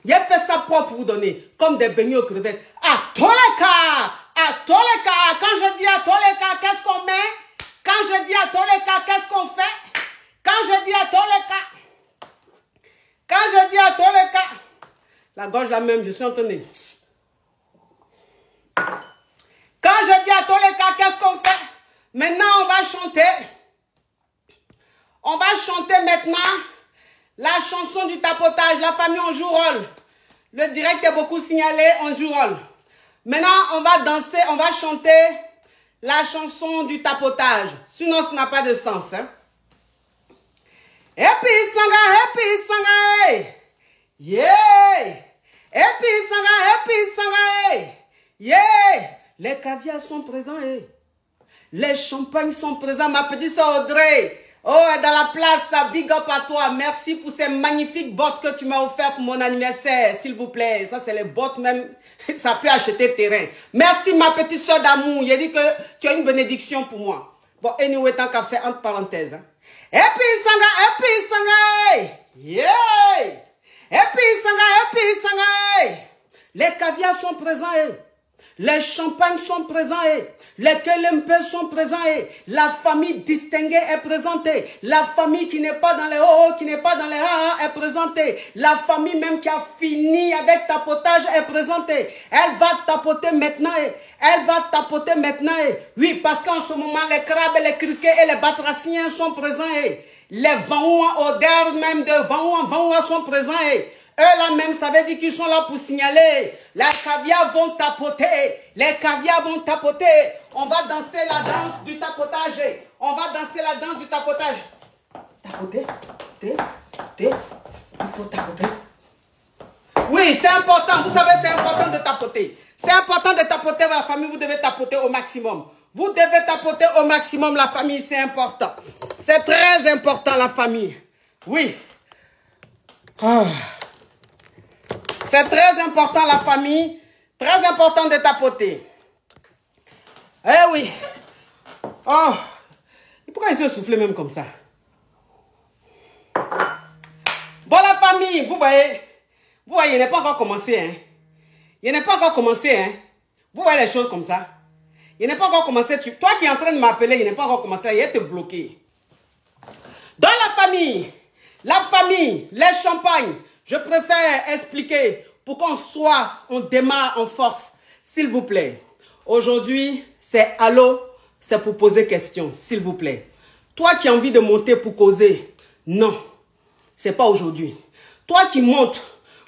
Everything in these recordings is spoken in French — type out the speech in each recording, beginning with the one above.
J'ai fait ça propre pour vous donner, comme des beignets aux crevettes. À tous les cas, quand je dis à tous les cas, qu'est-ce qu'on met? Quand je dis à tous les cas, qu'est-ce qu'on fait? Quand je dis à tous les cas, quand je dis à tous les cas, la gorge la même, je suis en train de... Quand je dis à tous les cas, qu'est-ce qu'on fait? Maintenant, on va chanter. On va chanter maintenant la chanson du tapotage. La famille, on joue rôle. Le direct est beaucoup signalé, on joue rôle. Maintenant, on va danser, on va chanter la chanson du tapotage. Sinon, ça n'a pas de sens. Hein? Happy sanga, yeah! Happy sanga, yeah! Les caviars sont présents, les champagnes sont présents. Ma petite soeur Audrey, oh, dans la place, big up à toi. Merci pour ces magnifiques bottes que tu m'as offertes pour mon anniversaire, s'il vous plaît. Ça, c'est les bottes même, ça peut acheter terrain. Merci, ma petite soeur d'amour. J'ai dit que tu as une bénédiction pour moi. Bon, anyway, tant qu'à faire, entre parenthèses. Hein. Happy sanga, yeah! Happy sanga, les caviars sont présents, les champagnes sont présents, les kelempes sont présents, la famille distinguée est présentée, la famille qui n'est pas dans les hauts, qui n'est pas dans les ha est présentée, la famille même qui a fini avec tapotage est présentée. Elle va tapoter maintenant, oui, parce qu'en ce moment, les crabes, les criquets et les batraciens sont présents, les Vaouans, odeurs même de Vaouans sont présents, eux là même, ça veut dire qu'ils sont là pour signaler. Les caviars vont tapoter. Les caviars vont tapoter. On va danser la danse du tapotage. On va danser la danse du tapotage. Tapoter. Il faut tapoter. Oui, c'est important. Vous savez, c'est important de tapoter. C'est important de tapoter la famille. Vous devez tapoter au maximum. Vous devez tapoter au maximum la famille. C'est important. C'est très important la famille. Oui. Ah. C'est très important la famille, très important de tapoter. Eh oui. Oh, pourquoi ils se soufflent même comme ça? Bon la famille, vous voyez, il n'est pas encore commencé. Hein? Il n'est pas encore commencé. Hein? Vous voyez les choses comme ça? Il n'est pas encore commencé. Toi qui es en train de m'appeler, il n'est pas encore commencé. Il est bloqué. Dans la famille, les champagnes, je préfère expliquer pour on démarre en force, s'il vous plaît. Aujourd'hui, c'est allô, c'est pour poser question, s'il vous plaît. Toi qui as envie de monter pour causer, non, c'est pas aujourd'hui. Toi qui montes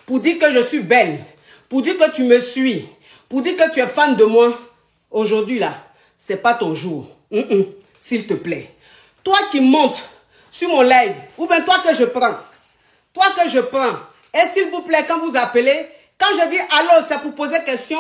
pour dire que je suis belle, pour dire que tu me suis, pour dire que tu es fan de moi, aujourd'hui là, c'est pas ton jour. S'il te plaît. Toi qui montes sur mon live, ou bien toi que je prends, et s'il vous plaît, quand vous appelez, quand je dis allô, c'est pour poser question,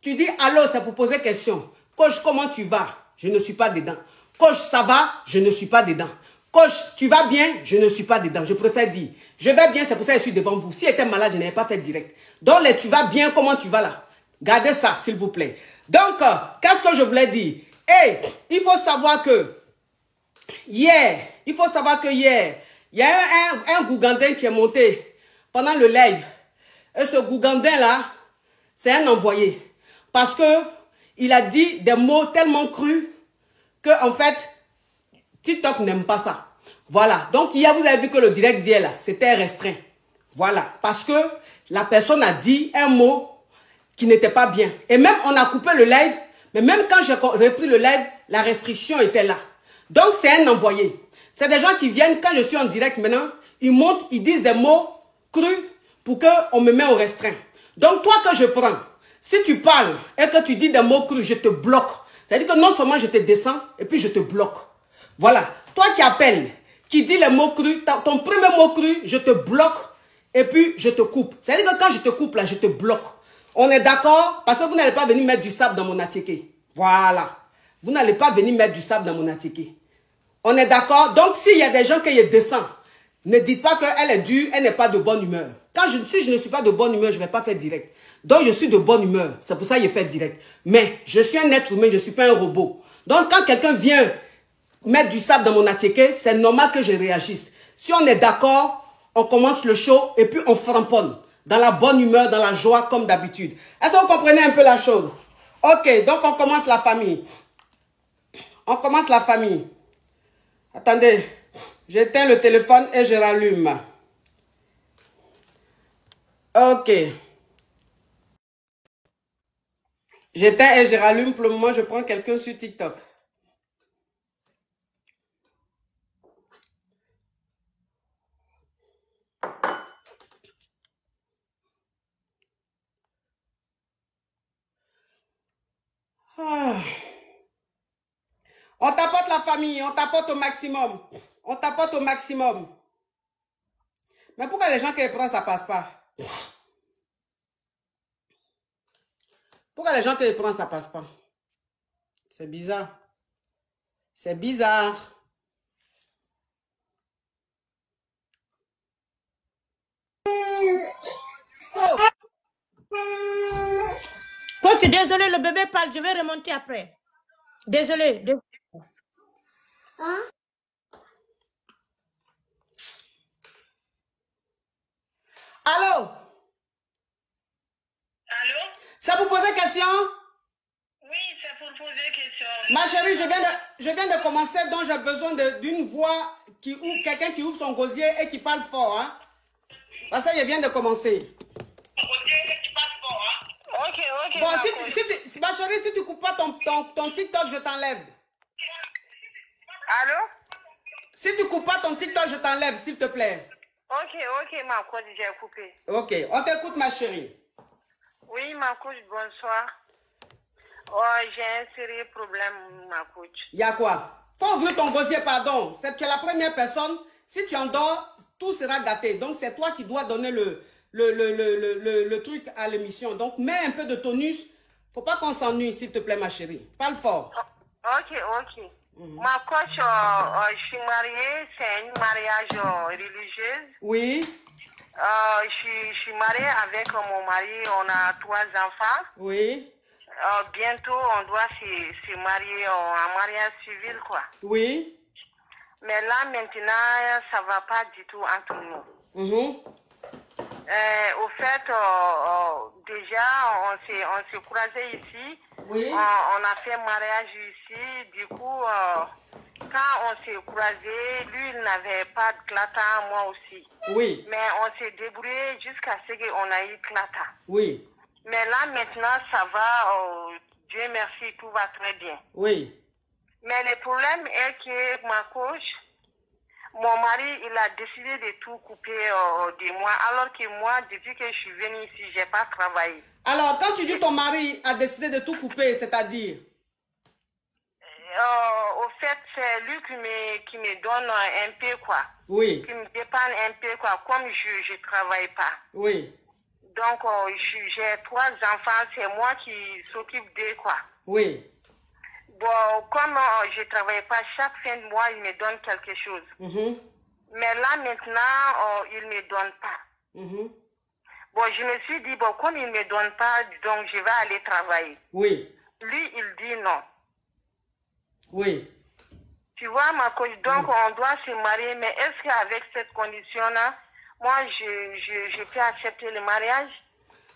tu dis allô, c'est pour poser question. Coach, comment tu vas? Je ne suis pas dedans. Coach, ça va? Je ne suis pas dedans. Coach, tu vas bien? Je ne suis pas dedans. Je préfère dire, je vais bien, c'est pour ça que je suis devant vous. Si j'étais malade, je n'avais pas fait direct. Donc, les tu vas bien, comment tu vas là? Gardez ça, s'il vous plaît. Donc, qu'est-ce que je voulais dire? Hey, il faut savoir que hier, il y a un Gougandin qui est monté pendant le live. Et ce Gougandin-là, c'est un envoyé. Parce que il a dit des mots tellement crus que, en fait, TikTok n'aime pas ça. Voilà. Donc, hier, vous avez vu que le direct d'hier, là, c'était restreint. Voilà. Parce que la personne a dit un mot qui n'était pas bien. Et même, on a coupé le live. Mais même quand j'ai repris le live, la restriction était là. Donc, c'est un envoyé. C'est des gens qui viennent, quand je suis en direct maintenant, ils montent, ils disent des mots crus pour qu'on me mette au restreint. Donc, toi que je prends, si tu parles et que tu dis des mots crus, je te bloque. C'est-à-dire que non seulement je te descends, et puis je te bloque. Voilà. Toi qui appelles, qui dis les mots crus, ton premier mot cru, je te bloque, et puis je te coupe. C'est-à-dire que quand je te coupe là, je te bloque. On est d'accord? Parce que vous n'allez pas venir mettre du sable dans mon attiqué. Voilà. Vous n'allez pas venir mettre du sable dans mon attiqué. On est d'accord? Donc, s'il y a des gens qui descendent, ne dites pas qu'elle est dure, elle n'est pas de bonne humeur. Si je ne suis pas de bonne humeur, je ne vais pas faire direct. Donc, je suis de bonne humeur. C'est pour ça que je fais direct. Mais, je suis un être humain, je ne suis pas un robot. Donc, quand quelqu'un vient mettre du sable dans mon attiqué, c'est normal que je réagisse. Si on est d'accord, on commence le show et puis on framponne. dans la bonne humeur, dans la joie, comme d'habitude. Est-ce que vous comprenez un peu la chose? Ok, donc on commence la famille. On commence la famille. Attendez, j'éteins le téléphone et je rallume. Ok. J'éteins et je rallume. Pour le moment, je prends quelqu'un sur TikTok. Ah. On tapote la famille, on tapote au maximum. On tapote au maximum. Mais pourquoi les gens qui prennent, ça passe pas? Pourquoi les gens qui prennent, ça passe pas? C'est bizarre. C'est bizarre. Oh. Coach, désolé, le bébé parle, je vais remonter après. Désolé. Hein? Allô? Allô? Ça vous poser question? Oui, c'est pour poser question. Ma chérie, je viens de commencer, donc j'ai besoin d'une voix qui ouvre, quelqu'un qui ouvre son gosier et qui parle fort. Hein? Parce que je viens de commencer. Ok, ok. Bon, ma chérie, si tu ne coupes pas ton TikTok, je t'enlève. Allô? Si tu ne coupes pas ton TikTok, je t'enlève, s'il te plaît. Ok, ma coach, j'ai coupé. Ok, on t'écoute, ma chérie. Oui, ma coach, bonsoir. Oh, j'ai un sérieux problème, ma coach. Il y a quoi? Faut ouvrir ton gosier, pardon. Tu es la première personne. Si tu endors, tout sera gâté. Donc, c'est toi qui dois donner le truc à l'émission. Donc, mets un peu de tonus. Faut pas qu'on s'ennuie, s'il te plaît, ma chérie. Parle fort. Ok. Ma coach, je suis mariée. C'est un mariage religieux. Oui. Je suis mariée avec mon mari. On a 3 enfants. Oui. Bientôt, on doit se marier en mariage civil, quoi. Oui. Mais là, maintenant, ça va pas du tout entre nous. Au fait, déjà, on s'est croisés ici. Oui. On a fait mariage ici. Du coup, quand on s'est croisés, lui, il n'avait pas de clata, moi aussi. Oui. Mais on s'est débrouillé jusqu'à ce qu'on a eu clata. Oui. Mais là, maintenant, ça va. Dieu merci, tout va très bien. Oui. Mais le problème est que ma coach, mon mari, il a décidé de tout couper de moi. Alors que moi, depuis que je suis venue ici, je n'ai pas travaillé. Alors, quand tu dis ton mari a décidé de tout couper, c'est-à-dire? Au fait, c'est lui qui me donne un peu, quoi. Oui. Qui me dépanne un peu, quoi. Comme je ne travaille pas. Oui. Donc, j'ai 3 enfants, c'est moi qui s'occupe d'eux, quoi. Oui. Bon, comme je ne travaille pas, chaque fin de mois, il me donne quelque chose. Mais là, maintenant, il ne me donne pas. Bon, je me suis dit, bon, comme il ne me donne pas, donc je vais aller travailler. Oui. Lui, il dit non. Oui. Tu vois, ma coach, donc on doit se marier, mais est-ce qu'avec cette condition-là, moi, je peux accepter le mariage?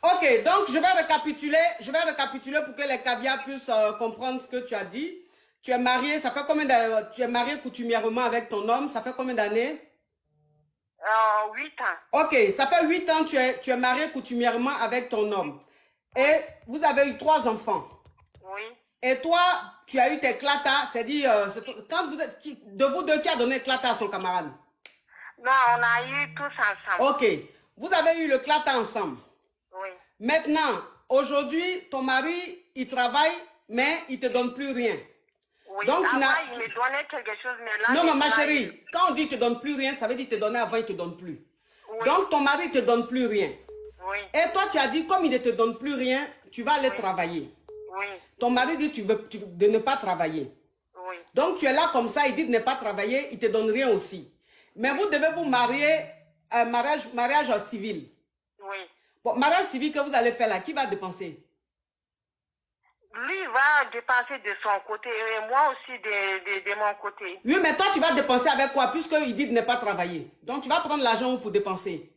Ok, donc je vais récapituler pour que les caviars puissent comprendre ce que tu as dit. Tu es marié, ça fait combien d'années? Tu es marié coutumièrement avec ton homme, ça fait combien d'années? 8 ans. Ok, ça fait 8 ans que tu es marié coutumièrement avec ton homme. Et vous avez eu 3 enfants. Oui. Et toi, tu as eu tes clatas, c'est-à-dire, quand vous êtes, de vous deux, qui a donné clata à son camarade? Non, on a eu tous ensemble. Ok, vous avez eu le clata ensemble. Oui. Maintenant, aujourd'hui, ton mari, il travaille, mais il ne te donne plus rien. Oui, donc, avant, il me donnait quelque chose, mais là... Non, ma chérie, quand on dit qu'il ne te donne plus rien, ça veut dire qu'il te donnait avant, il ne te donne plus. Oui. Donc, ton mari ne te donne plus rien. Oui. Et toi, tu as dit, comme il ne te donne plus rien, tu vas aller travailler. Oui. Ton mari dit de ne pas travailler. Oui. Donc, tu es là comme ça, il dit de ne pas travailler, il ne te donne rien aussi. Mais vous devez vous marier, un mariage civil. Oui. Bon, mariage civil que vous allez faire là, qui va dépenser? Lui va dépenser de son côté et moi aussi de mon côté. Oui, mais toi, tu vas dépenser avec quoi? Puisqu'il dit de ne pas travailler. Donc, tu vas prendre l'argent pour dépenser.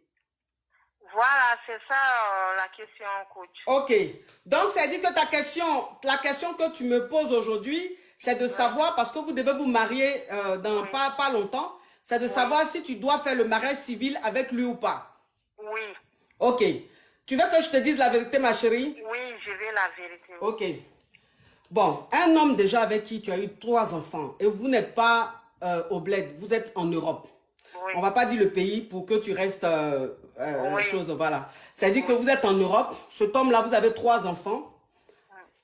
Voilà, c'est ça la question, coach. Ok. Donc, ça dit que la question que tu me poses aujourd'hui, c'est de savoir, parce que vous devez vous marier dans pas longtemps, c'est de savoir si tu dois faire le mariage civil avec lui ou pas. Oui. Ok. Tu veux que je te dise la vérité, ma chérie? Oui, je veux la vérité. Oui. Ok. Bon, un homme déjà avec qui tu as eu 3 enfants et vous n'êtes pas au bled, vous êtes en Europe. Oui. On ne va pas dire le pays pour que tu restes chose, voilà. C'est-à-dire que vous êtes en Europe, cet homme-là, vous avez 3 enfants.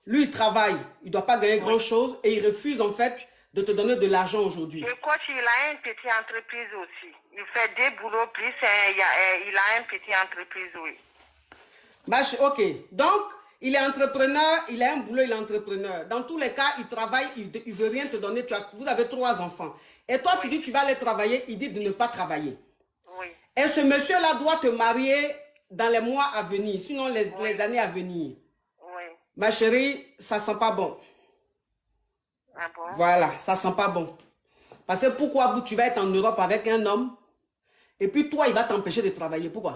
Lui, il travaille, il ne doit pas gagner grand-chose et il refuse en fait de te donner de l'argent aujourd'hui. Et coach, il a une petite entreprise aussi. Il fait 2 boulots plus, il a une petite entreprise, oui. Bah, ok, donc il est entrepreneur, il a un boulot, il est entrepreneur. Dans tous les cas, il travaille, il ne veut rien te donner. Vous avez 3 enfants. Et toi, tu dis tu vas aller travailler, il dit de ne pas travailler. Oui. Et ce monsieur-là doit te marier dans les mois à venir, sinon les années à venir. Oui. Ma chérie, ça ne sent pas bon. Ah bon? Voilà, ça ne sent pas bon. Parce que pourquoi tu vas être en Europe avec un homme et puis toi, il va t'empêcher de travailler. Pourquoi?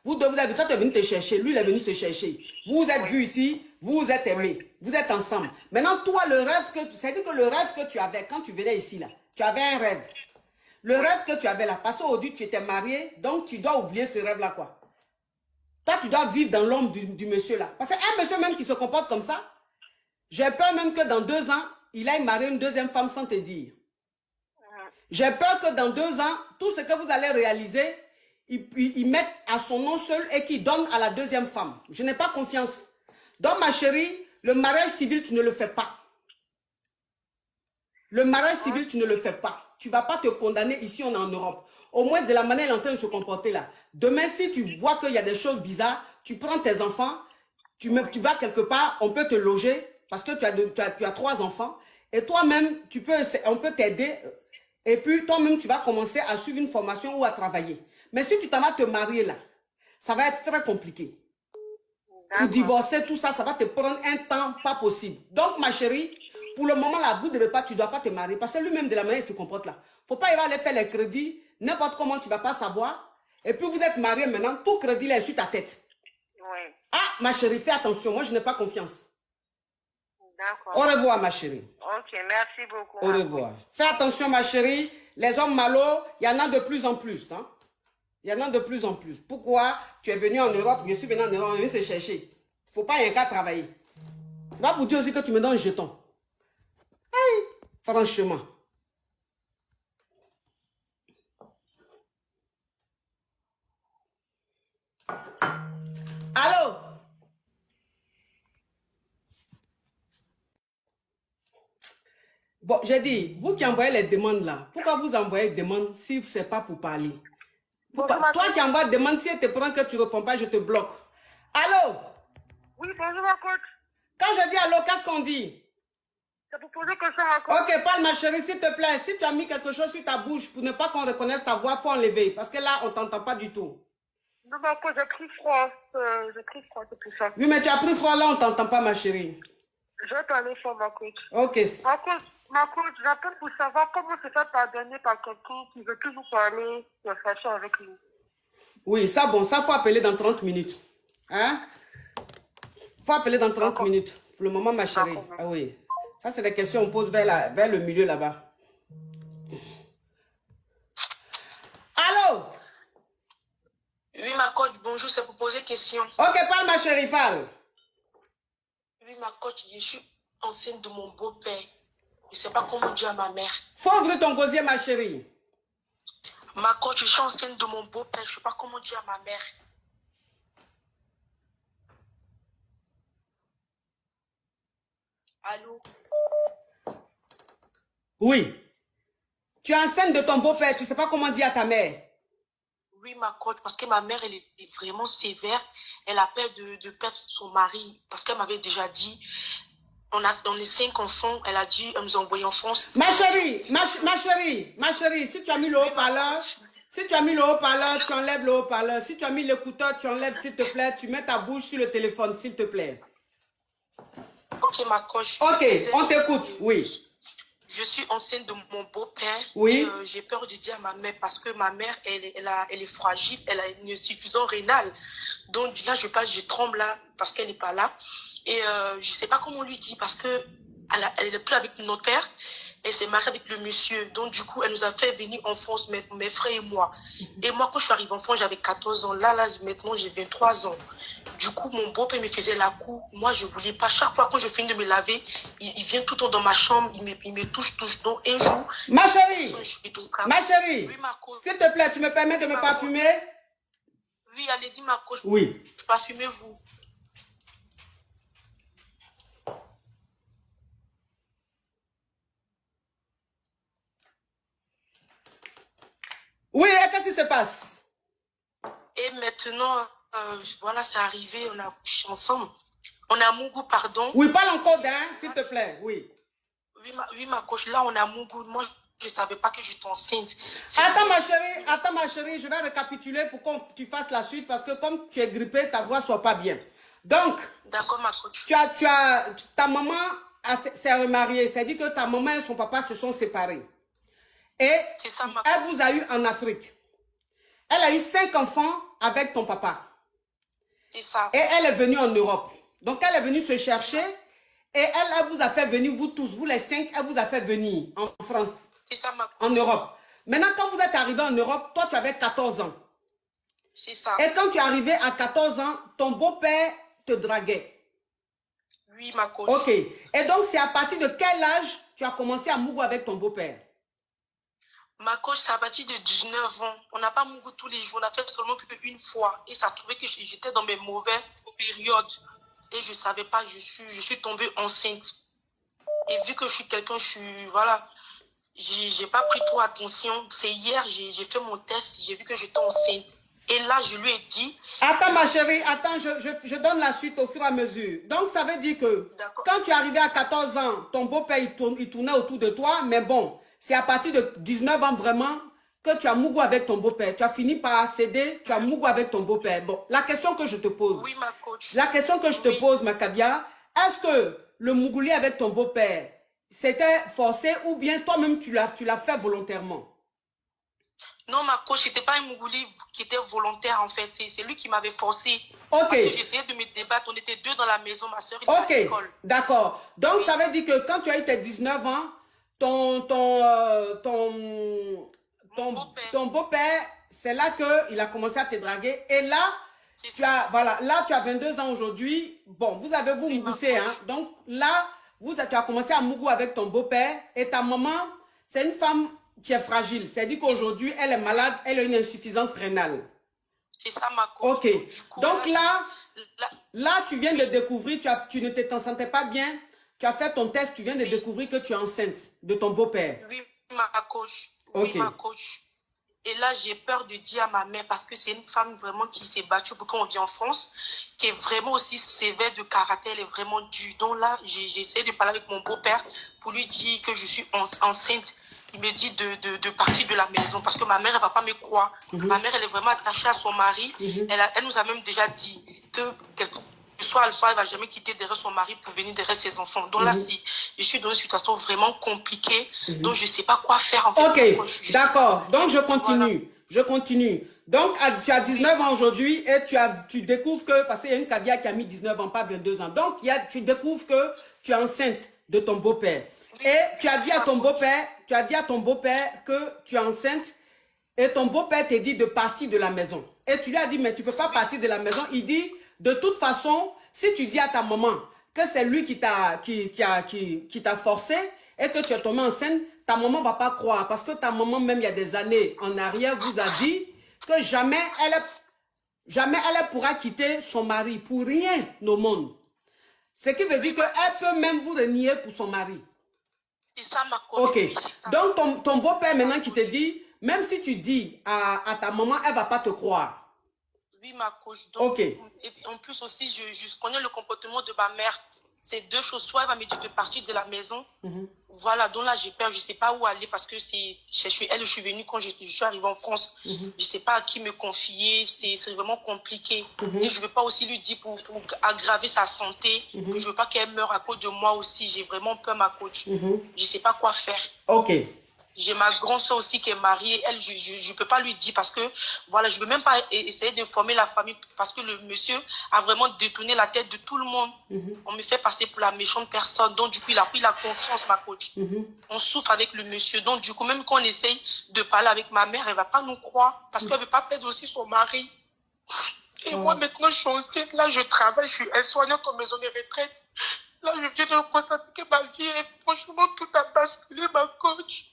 Toi, tu es venu te chercher, lui, il est venu se chercher. Vous êtes vus ici, vous vous êtes aimés, vous êtes ensemble. Maintenant, toi, le rêve que... C'est-à-dire que le rêve que tu avais quand tu venais ici, là, tu avais un rêve. Le rêve que tu avais là, parce qu'aujourd'hui, tu étais marié, donc tu dois oublier ce rêve-là, quoi. Toi, tu dois vivre dans l'ombre du monsieur là. Parce qu'un monsieur même qui se comporte comme ça, j'ai peur même que dans 2 ans, il aille marier une 2e femme sans te dire. J'ai peur que dans 2 ans, tout ce que vous allez réaliser, il mette à son nom seul et qu'il donne à la 2e femme. Je n'ai pas confiance. Donc, ma chérie, le mariage civil, tu ne le fais pas. Le mariage civil, tu ne le fais pas. Tu ne vas pas te condamner ici, on est en Europe. Au moins, de la manière dont il est en train de se comporter là. Demain, si tu vois qu'il y a des choses bizarres, tu prends tes enfants, tu vas quelque part, on peut te loger parce que tu as 3 enfants. Et toi-même, on peut t'aider. Et puis, toi-même, tu vas commencer à suivre une formation ou à travailler. Mais si tu t'en vas te marier là, ça va être très compliqué. Pour divorcer, tout ça, ça va te prendre un temps pas possible. Donc, ma chérie, pour le moment là, tu ne dois pas te marier. Parce que lui-même, de la manière il se comporte là. Il ne faut pas aller faire les crédits, n'importe comment, tu ne vas pas savoir. Et puis, vous êtes mariés maintenant, tout crédit là est sur ta tête. Oui. Ah, ma chérie, fais attention, moi, je n'ai pas confiance. D'accord. Au revoir, ma chérie. Ok, merci beaucoup. Au revoir. Fais attention, ma chérie. Les hommes malos, il y en a de plus en plus. Hein? Il y en a de plus en plus. Pourquoi tu es venu en Europe? Je suis venu en Europe, je vais se chercher. Il ne faut pas rien qu'à travailler. C'est pas pour dire aussi que tu me donnes un jeton. Hey, franchement. Allô? Bon, j'ai dit, vous qui envoyez les demandes là, pourquoi vous envoyez des demandes si ce n'est pas pour parler? Pourquoi? Toi qui envoies des demandes, si elle te prend que tu ne réponds pas, je te bloque. Allô? Oui, bonjour ma coach. Quand je dis allô, qu'est-ce qu'on dit? C'est pour poser question ma coach. Ok, parle ma chérie, s'il te plaît. Si tu as mis quelque chose sur ta bouche pour ne pas qu'on reconnaisse ta voix, il faut enlever. Parce que là, on ne t'entend pas du tout. Non, ma coach, j'ai pris froid. C'est tout ça. Oui, mais tu as pris froid, là, on ne t'entend pas, ma chérie. Je vais parler fort, ma coach. Ok. Ma coach, j'appelle pour savoir comment se fait pardonner par quelqu'un qui veut toujours parler de façon avec lui. Oui, ça, bon, ça, faut appeler dans 30 minutes. Hein? Faut appeler dans 30 minutes. Pour le moment, ma chérie. Ah oui. Ça, c'est des questions qu'on pose vers le milieu là-bas. Allô? Oui, ma coach, bonjour, c'est pour poser question. Ok, parle, ma chérie, parle. Oui, ma coach, je suis enceinte de mon beau-père. Je ne sais pas comment dire à ma mère. Faut ouvrir ton gosier, ma chérie. Ma coach, je suis enceinte de mon beau-père. Je ne sais pas comment dire à ma mère. Allô? Oui. Tu es enceinte de ton beau-père. Tu ne sais pas comment dire à ta mère. Oui, ma coach, parce que ma mère, elle était vraiment sévère. Elle a peur de perdre son mari. Parce qu'elle m'avait déjà dit, on est 5 enfants. Elle a dit, elle nous a envoyés en France. Ma chérie, ma chérie, si tu as mis le haut-parleur, tu enlèves le haut-parleur. Si tu as mis l'écouteur, tu enlèves, s'il te plaît. Tu mets ta bouche sur le téléphone, s'il te plaît. Ok, ma coach. Ok, on t'écoute, oui. je suis enceinte de mon beau-père. Oui. Et j'ai peur de dire à ma mère parce que ma mère, elle est fragile, elle a une insuffisance rénale. Donc là, je tremble là parce qu'elle n'est pas là. Et je ne sais pas comment on lui dit parce que elle n'est plus avec notre père. Elle s'est mariée avec le monsieur. Donc du coup, elle nous a fait venir en France, mes frères et moi. Et moi, quand je suis arrivée en France, j'avais 14 ans. Là, maintenant, j'ai 23 ans. Du coup, mon beau-père me faisait la cour. Moi, je ne voulais pas. Chaque fois quand je finis de me laver, il vient tout le temps dans ma chambre. Il me touche. Donc, un jour... Ma chérie, oui, s'il te plaît, tu me permets de me parfumer? Oui, allez-y, ma coach. Oui. Parfumez-vous. Oui, et qu'est-ce qui se passe? Et maintenant, voilà, c'est arrivé, on a couché ensemble. On a Mougou, pardon. Oui, parle encore d'un, s'il te plaît, oui. Oui, ma coach, là, on a Mougou. Moi, je ne savais pas que j'étais enceinte. Attends, ma chérie, je vais récapituler pour que tu fasses la suite parce que comme tu es grippée, ta voix ne soit pas bien. Donc, d'accord, ma coach. Ta maman s'est remariée, c'est-à-dire que ta maman et son papa se sont séparés. Et ça, elle vous a eu en Afrique. Elle a eu 5 enfants avec ton papa. C'est ça. Et elle est venue en Europe. Donc, elle est venue se chercher et elle vous a fait venir, vous tous, vous les 5, elle vous a fait venir en France. C'est ça, ma coach. En Europe. Maintenant, quand vous êtes arrivé en Europe, toi, tu avais 14 ans. C'est ça. Et quand tu es arrivé à 14 ans, ton beau-père te draguait. Oui, ma coach. Ok. Et donc, c'est à partir de quel âge tu as commencé à mougou avec ton beau-père? Ma coach, c'est à partir de 19 ans. On n'a pas mougou tous les jours. On a fait seulement qu'une fois. Et ça trouvait que j'étais dans mes mauvaises périodes. Et je ne savais pas, je suis tombée enceinte. Et vu que je suis quelqu'un, voilà, j'ai pas pris trop attention. C'est hier, j'ai fait mon test, j'ai vu que j'étais enceinte. Et là, je lui ai dit... Attends, ma chérie, attends, je donne la suite au fur et à mesure. Donc, ça veut dire que quand tu es arrivé à 14 ans, ton beau-père, il tournait autour de toi. Mais bon, c'est à partir de 19 ans vraiment que tu as mougou avec ton beau-père. Tu as fini par céder, tu as mougou avec ton beau-père. Bon, la question que je te pose. Oui, ma coach. La question que je te pose, Makabia, est-ce que le mougouli avec ton beau-père, c'était forcé ou bien toi-même tu l'as fait volontairement? Non, ma coach, c'était pas un mougouli qui était volontaire en fait. C'est lui qui m'avait forcé. Ok. J'essayais de me débattre. On était 2 dans la maison, ma soeur et à l'école. Ok, d'accord. Donc, ça veut dire que quand tu as eu tes 19 ans, ton beau-père, c'est là qu'il a commencé à te draguer. Et là, tu as 22 ans aujourd'hui. Bon, vous avez mougoussé, hein. Donc là, tu as commencé à mougou avec ton beau-père. Et ta maman, c'est une femme qui est fragile. C'est-à-dire qu'aujourd'hui, elle est malade, elle a une insuffisance rénale. C'est ça, ma coach. Ok. Donc là, tu viens de découvrir, tu ne t'en sentais pas bien. Tu as fait ton test, tu viens de découvrir que tu es enceinte de ton beau-père. Oui, ma coach. Ok. Oui, ma coach. Et là, j'ai peur de dire à ma mère, parce que c'est une femme vraiment qui s'est battue pour qu'on vit en France, qui est vraiment aussi sévère de caractère, elle est vraiment dure. Donc là, j'essaie de parler avec mon beau-père pour lui dire que je suis enceinte. Il me dit de partir de la maison parce que ma mère, elle ne va pas me croire. Ma mère, elle est vraiment attachée à son mari. Elle nous a même déjà dit que soit Alpha, elle ne va jamais quitter derrière son mari pour venir derrière ses enfants. Donc là, je suis dans une situation vraiment compliquée. Donc, je ne sais pas quoi faire en fait. Ok, d'accord. Donc, je continue. Voilà. Je continue. Donc, tu as 19 ans aujourd'hui et tu découvres que, parce qu'il y a une Kabia qui a mis 19 ans, pas 22 ans. Donc, tu découvres que tu es enceinte de ton beau-père. Et tu as dit à ton beau-père que tu es enceinte et ton beau-père t'a dit de partir de la maison. Et tu lui as dit, mais tu ne peux pas partir de la maison. Il dit, de toute façon, si tu dis à ta maman que c'est lui qui t'a forcé et que tu es tombée enceinte, ta maman ne va pas croire. Parce que ta maman, même il y a des années en arrière, vous a dit que jamais elle pourra quitter son mari pour rien au monde. Ce qui veut dire qu'elle peut même vous renier pour son mari. C'est ça, ma copine. Ok. Oui, ça. Donc, ton beau-père maintenant qui te dit, même si tu dis à ta maman, elle ne va pas te croire. Oui, ma coach. Donc, ok. Et en plus aussi, je connais le comportement de ma mère. c'est deux choses. Soit elle va me dire de partir de la maison. Voilà, donc là, j'ai peur. Je ne sais pas où aller parce que je suis venue quand je suis arrivée en France. Je ne sais pas à qui me confier. C'est vraiment compliqué. Et je ne veux pas aussi lui dire pour aggraver sa santé. Je ne veux pas qu'elle meure à cause de moi aussi. J'ai vraiment peur, ma coach. Je ne sais pas quoi faire. Ok. J'ai ma grande soeur aussi qui est mariée. Elle, je ne peux pas lui dire parce que, voilà, je ne veux même pas essayer d'informer la famille parce que le monsieur a vraiment détourné la tête de tout le monde. On me fait passer pour la méchante personne. Donc, du coup, il a pris la confiance, ma coach. On souffre avec le monsieur. Donc, du coup, même quand on essaye de parler avec ma mère, elle ne va pas nous croire parce qu'elle ne veut pas perdre aussi son mari. Et moi, maintenant, je suis enceinte. Là, je travaille. Je suis aide-soignante en maison de retraite. Là, je viens de constater que ma vie, franchement, tout a basculé, ma coach.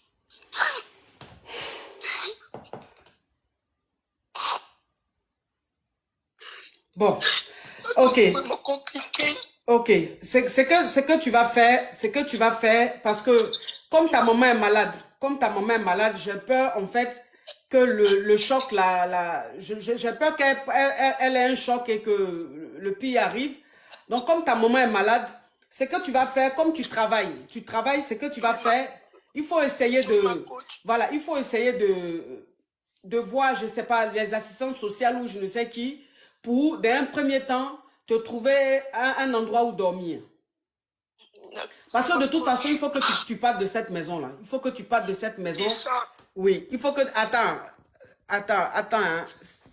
Bon, ok. C'est vraiment compliqué. Ok, ce que tu vas faire, parce que comme ta maman est malade, j'ai peur en fait que le choc, j'ai peur qu'elle ait un choc et que le pire arrive. Donc comme ta maman est malade, ce que tu vas faire, comme tu travailles, ce que tu vas faire, il faut essayer de, voilà, il faut essayer de voir, je sais pas, les assistantes sociales ou je ne sais qui, pour, dans un premier temps, te trouver un endroit où dormir. Parce que de toute façon, il faut que tu partes de cette maison-là. Il faut que tu partes de cette maison. Oui, il faut que... Attends, hein.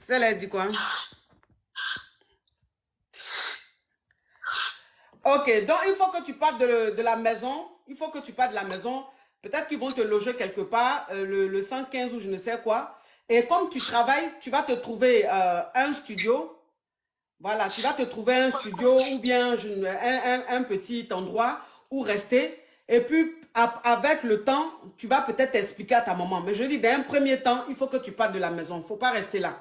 Celle-là dit quoi? Ok, donc il faut que tu partes de la maison. Il faut que tu partes de la maison. Peut-être qu'ils vont te loger quelque part, le 115 ou je ne sais quoi. Et comme tu travailles, tu vas te trouver un studio. Voilà, tu vas te trouver un studio ou bien un petit endroit où rester. Et puis, avec le temps, tu vas peut-être expliquer à ta maman. Mais je dis, dans un premier temps, il faut que tu partes de la maison. Il ne faut pas rester là.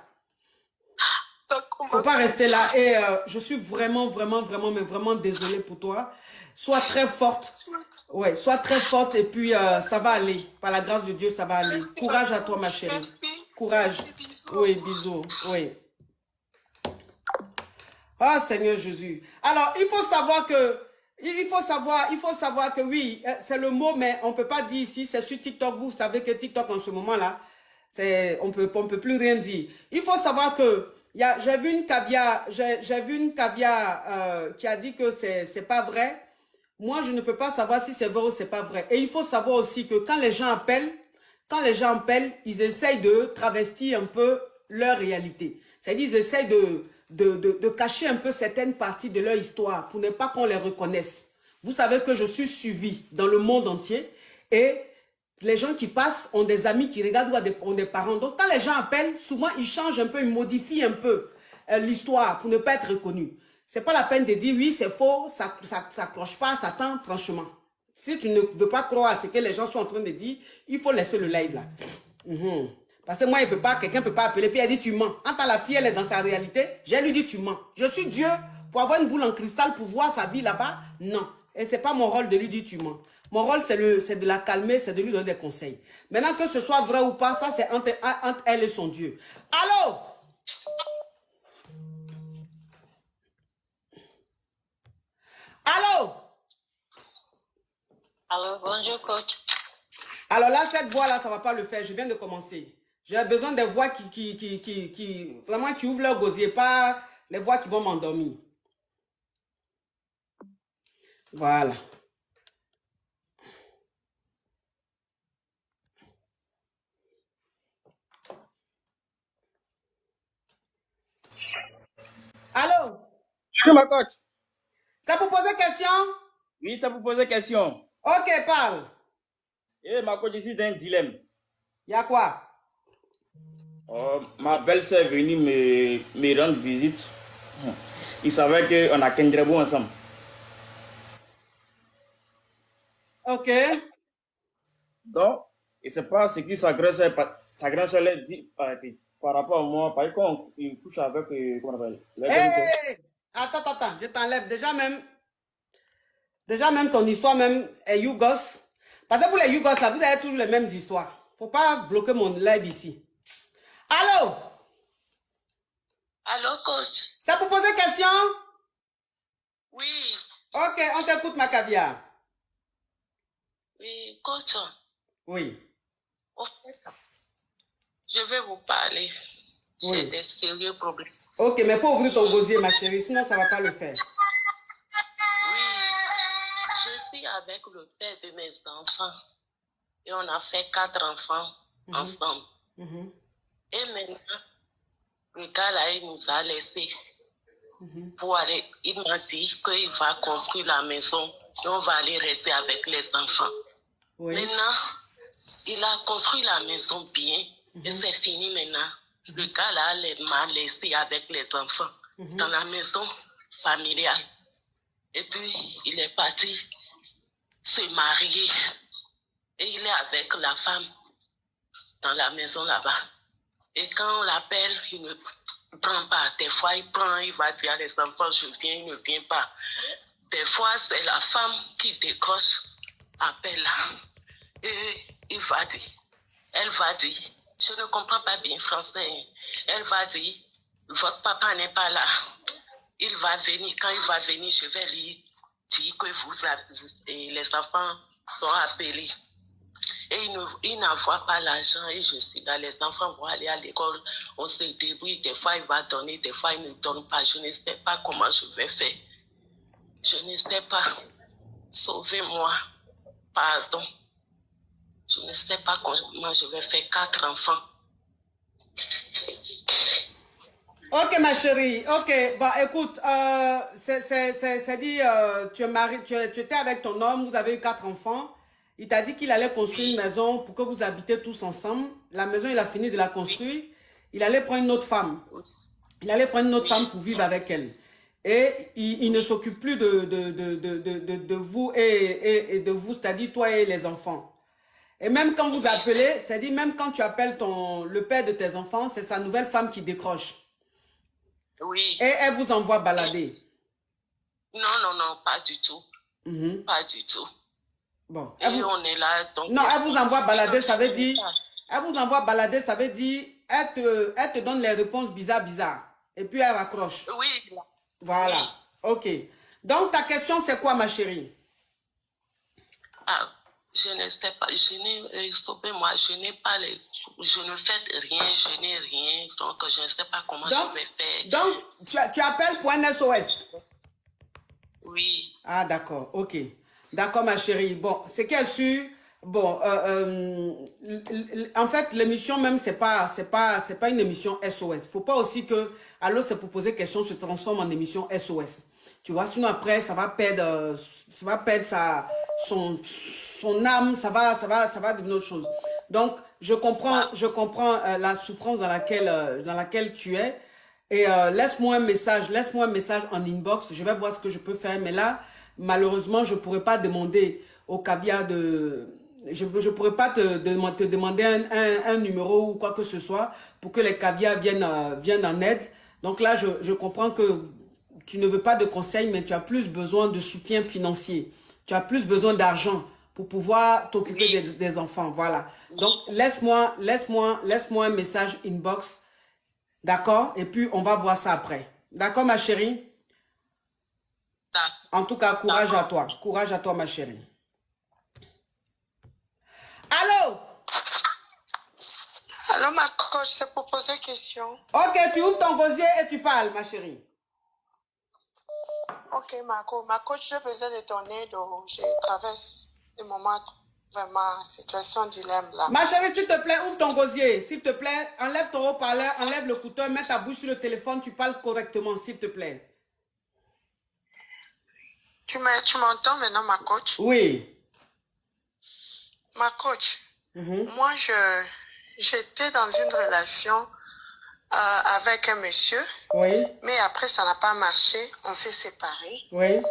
Il ne faut pas rester là. Et je suis vraiment désolée pour toi. Sois très forte. Ouais, sois très forte et puis ça va aller. Par la grâce de Dieu, ça va aller. Courage à toi, ma chérie. Courage. Oui, bisous. Oui. Ah, Seigneur Jésus. Alors, il faut savoir que oui, c'est le mot, mais on ne peut pas dire ici, c'est sur TikTok. Vous savez que TikTok, en ce moment-là, on peut plus rien dire. Il faut savoir que j'ai vu une caviar qui a dit que c'est pas vrai. Moi, je ne peux pas savoir si c'est vrai ou c'est pas vrai. Et il faut savoir aussi que quand les gens appellent, ils essayent de travestir un peu leur réalité. C'est-à-dire, ils essayent de cacher un peu certaines parties de leur histoire pour ne pas qu'on les reconnaisse. Vous savez que je suis suivie dans le monde entier et les gens qui passent ont des amis qui regardent ou ont des parents. Donc, quand les gens appellent, souvent, ils changent un peu, ils modifient un peu l'histoire pour ne pas être reconnus. C'est pas la peine de dire oui, c'est faux, ça cloche pas, ça tend, franchement. Si tu ne veux pas croire à ce que les gens sont en train de dire, il faut laisser le live là. Parce que moi, quelqu'un ne peut pas appeler, puis elle dit tu mens. Quand la fille, elle est dans sa réalité, j'ai lui dit tu mens. Je suis Dieu pour avoir une boule en cristal, pour voir sa vie là-bas. Non. Et ce n'est pas mon rôle de lui dire tu mens. Mon rôle, c'est de la calmer, c'est de lui donner des conseils. Maintenant, que ce soit vrai ou pas, ça, c'est entre elle et son Dieu. Allô? Allô? Allô, bonjour, coach. Alors là, cette voix-là, ça ne va pas le faire. Je viens de commencer. J'ai besoin des voix vraiment qui ouvrent leur gosier, pas les voix qui vont m'endormir. Voilà. Allô? Oui, ma coach. Ça pour poser question? Oui, ça vous poser question. Ok, parle. Eh, ma coach, je suis dans un dilemme. Il y a quoi? Ma belle-sœur est venue me rendre visite. Il savait qu'on a Kendrebo ensemble. Ok. Donc, et c'est pas ce que sa grand-sœur a dit par rapport à moi. Par exemple, il couche avec... comment on appelle? Hey! Attends, je t'enlève. Déjà même ton histoire même est Yougos. Parce que vous les Yougos là, vous avez toujours les mêmes histoires. Faut pas bloquer mon live ici. Allô? Allô, coach. Ça pour poser question? Oui. Ok, on t'écoute, ma caviar. Oui, coach. Oui. Au fait, je vais vous parler. J'ai des sérieux problèmes. Ok, mais il faut ouvrir ton gosier, ma chérie, sinon ça ne va pas le faire. Oui, je suis avec le père de mes enfants. Et on a fait 4 enfants ensemble. Et maintenant, le gars là, il nous a laissés pour aller. Il m'a dit qu'il va construire la maison et on va aller rester avec les enfants. Maintenant, il a construit la maison bien et c'est fini maintenant. Le gars là m'a laissé avec les enfants dans la maison familiale. Et puis, il est parti se marier. Et il est avec la femme dans la maison là-bas. Et quand on l'appelle, il ne prend pas. Des fois, il prend, il va dire à les enfants, je viens, il ne vient pas. Des fois, c'est la femme qui décroche, appelle là. Et elle va dire, je ne comprends pas bien français. Elle va dire, votre papa n'est pas là. Il va venir. Quand il va venir, je vais lui dire que les enfants sont appelés. Et il n'envoie pas l'argent et je suis là. Les enfants vont aller à l'école. On se débrouille. Des fois, il va donner. Des fois, il ne donne pas. Je ne sais pas comment je vais faire. Je ne sais pas. Sauvez-moi. Pardon. Je ne sais pas comment je vais faire 4 enfants. Ok, ma chérie. Ok, bah écoute, c'est dit, tu es marié, tu étais avec ton homme, vous avez eu 4 enfants. Il t'a dit qu'il allait construire une maison pour que vous habitez tous ensemble. La maison, il a fini de la construire. Il allait prendre une autre femme. Il allait prendre une autre femme pour vivre avec elle. Et il ne s'occupe plus de vous et de vous, c'est-à-dire toi et les enfants. Et même quand vous appelez, c'est-à-dire même quand tu appelles le père de tes enfants, c'est sa nouvelle femme qui décroche. Oui. Et elle vous envoie balader. Non, non, non, pas du tout. Pas du tout. Bon. Et on est là. Donc non, elle vous envoie balader, ça veut dire... Elle vous envoie balader, ça veut dire... Elle te donne les réponses bizarres. Et puis elle raccroche. Oui. Voilà. Oui. Ok. Donc ta question, c'est quoi, ma chérie? Ah, je ne sais pas. Stoppez-moi. Je n'ai pas les... Je ne fais rien. Je n'ai rien. Donc je ne sais pas comment je vais faire. Donc, tu appelles pour un SOS? Oui. Ah, d'accord. Ok. D'accord, ma chérie. Bon, c'est qu'elle sûr. Bon, en fait, l'émission même, c'est pas une émission SOS. Faut pas aussi que Allô, c'est pour poser question se transforme en émission SOS. Tu vois, sinon après, ça va perdre son âme, ça va devenir autre chose. Donc, je comprends la souffrance dans laquelle tu es. Et laisse-moi un message en inbox. Je vais voir ce que je peux faire. Mais là, malheureusement, je ne pourrais pas demander au caviar de... Je ne pourrais pas te demander un numéro ou quoi que ce soit pour que les caviars viennent en aide. Donc là, je comprends que tu ne veux pas de conseils, mais tu as plus besoin de soutien financier. Tu as plus besoin d'argent pour pouvoir t'occuper des enfants. Voilà. Donc, laisse-moi un message inbox. D'accord? Et puis, on va voir ça après. D'accord, ma chérie? En tout cas, courage à toi. Courage à toi, ma chérie. Allô? Allô, ma coach, c'est pour poser question. Ok, tu ouvres ton gosier et tu parles, ma chérie. Ok, ma coach, j'ai besoin de ton aide. Je traverse des moments vraiment situation dilemme là. Ma chérie, s'il te plaît, ouvre ton gosier. S'il te plaît, enlève ton haut-parleur, enlève le couteau, mets ta bouche sur le téléphone, tu parles correctement, s'il te plaît. Tu m'entends maintenant, ma coach? Oui. Ma coach, moi, j'étais dans une relation avec un monsieur. Oui. Mais après, ça n'a pas marché. On s'est séparés. Oui.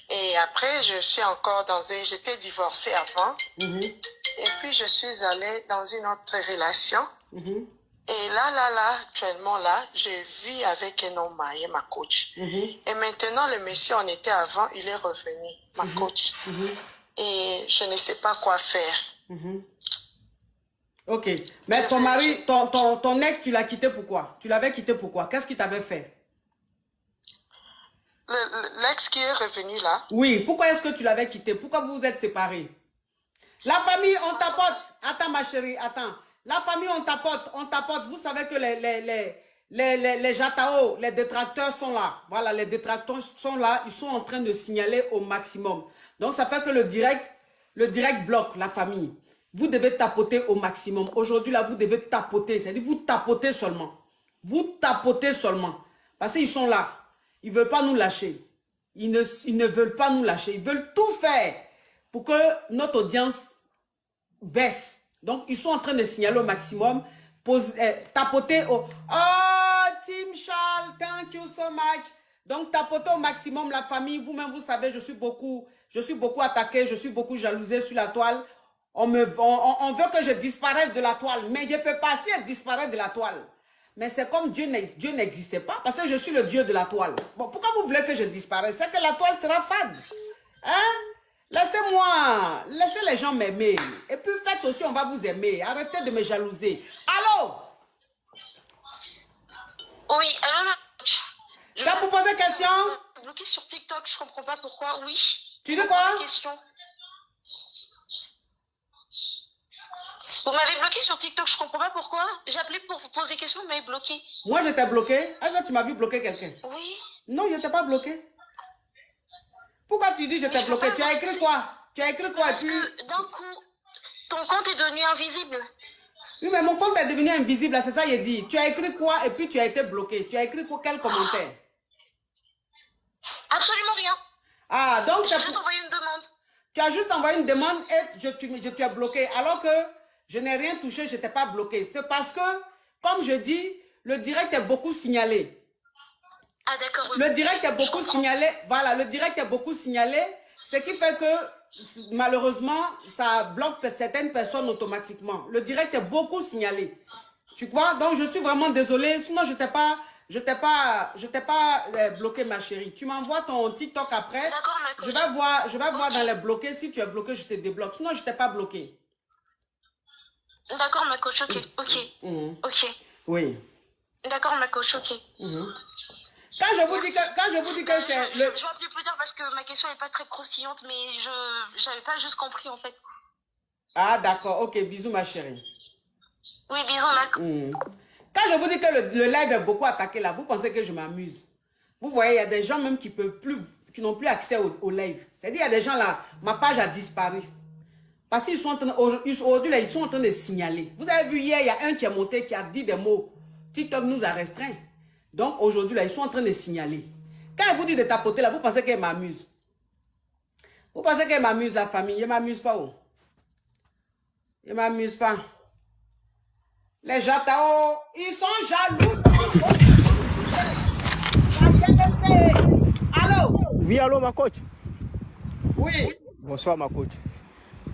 Et après, j'étais divorcée avant. Et puis, je suis allée dans une autre relation. Et là, actuellement, là, je vis avec un homme marié, ma coach. Et maintenant, le monsieur, on était avant, il est revenu, ma coach. Et je ne sais pas quoi faire. Ok. Mais ton mari, ton ex, tu l'as quitté pourquoi? Tu l'avais quitté pourquoi? Qu'est-ce qu'il t'avait fait? L'ex qui est revenu là. Oui, pourquoi est-ce que tu l'avais quitté? Pourquoi vous vous êtes séparés? La famille, on tapote. Attends, ma chérie, attends. La famille, on tapote. Vous savez que les Jatao, les détracteurs sont là. Voilà, les détracteurs sont là. Ils sont en train de signaler au maximum. Donc, ça fait que le direct bloque la famille. Vous devez tapoter au maximum. Aujourd'hui, là, vous devez tapoter. C'est-à-dire, vous tapotez seulement. Vous tapotez seulement. Parce qu'ils sont là. Ils ne veulent pas nous lâcher. Ils ne veulent pas nous lâcher. Ils veulent tout faire pour que notre audience baisse. Donc, ils sont en train de signaler au maximum. Tapoter au... Oh, Team Charles, thank you so much. Donc, tapoter au maximum la famille. Vous-même, vous savez, je suis beaucoup attaqué, je suis beaucoup jalousé sur la toile. On veut que je disparaisse de la toile, mais je ne peux pas disparaître de la toile. Mais c'est comme Dieu n'existait pas, parce que je suis le Dieu de la toile. Bon, pourquoi vous voulez que je disparaisse? C'est que la toile sera fade. Hein? Laissez-moi, laissez les gens m'aimer. Et puis faites aussi, on va vous aimer. Arrêtez de me jalouser. Allô? Oui, allô? Ça vous pose question? Bloqué sur TikTok, je comprends pas pourquoi, oui. Tu dis quoi? Question. Vous m'avez bloqué sur TikTok, je comprends pas pourquoi. J'ai appelé pour vous poser question, vous m'avez bloqué. Moi, je t'ai bloqué? Est-ce que tu m'as vu bloquer quelqu'un? Oui. Non, je ne t'ai pas bloqué. Pourquoi tu dis je t'ai bloqué? Tu as écrit quoi? Tu as écrit quoi? Parce que d'un coup, ton compte est devenu invisible. Oui, mais mon compte est devenu invisible, c'est ça, j'ai dit. Tu as écrit quoi et puis tu as été bloqué? Tu as écrit quoi? Quel commentaire? Absolument rien. Ah, donc j'ai juste envoyé une demande. Tu as juste envoyé une demande et je t'ai bloqué. Alors que je n'ai rien touché, je ne t'ai pas bloqué. C'est parce que, comme je dis, le direct est beaucoup signalé. Ah d'accord. Oui. Le direct est beaucoup signalé. Voilà, le direct est beaucoup signalé. Ce qui fait que, malheureusement, ça bloque certaines personnes automatiquement. Le direct est beaucoup signalé. Tu vois? Donc, je suis vraiment désolée. Sinon, je t'ai pas bloqué, ma chérie. Tu m'envoies ton TikTok après. D'accord, ma coach. Je vais voir dans les bloqués. Si tu es bloqué, je te débloque. Sinon, je ne t'ai pas bloqué. D'accord, ma coach. Ok, ok. Ok. Oui. D'accord, ma coach. Ok. Quand je vous dis que c'est Je vais appeler plus tard parce que ma question n'est pas très croustillante, mais je n'avais pas juste compris en fait. Ah d'accord, ok, bisous ma chérie. Oui, bisous ma coach. Quand je vous dis que le live est beaucoup attaqué là, vous pensez que je m'amuse. Vous voyez, il y a des gens même qui n'ont plus accès au live. C'est-à-dire, il y a des gens là, ma page a disparu. Parce qu'ils sont en train, aujourd'hui là, ils sont en train de signaler. Vous avez vu hier, il y a un qui est monté, qui a dit des mots. TikTok nous a restreints. Donc aujourd'hui là, ils sont en train de signaler. Quand je vous dis de tapoter là, vous pensez qu'elle m'amuse. Vous pensez qu'elle m'amuse la famille. Elle ne m'amuse pas. Oh. Elle ne m'amuse pas. Les Jatao, ils sont jaloux. Allô? Oui, allô ma coach. Oui. Bonsoir ma coach.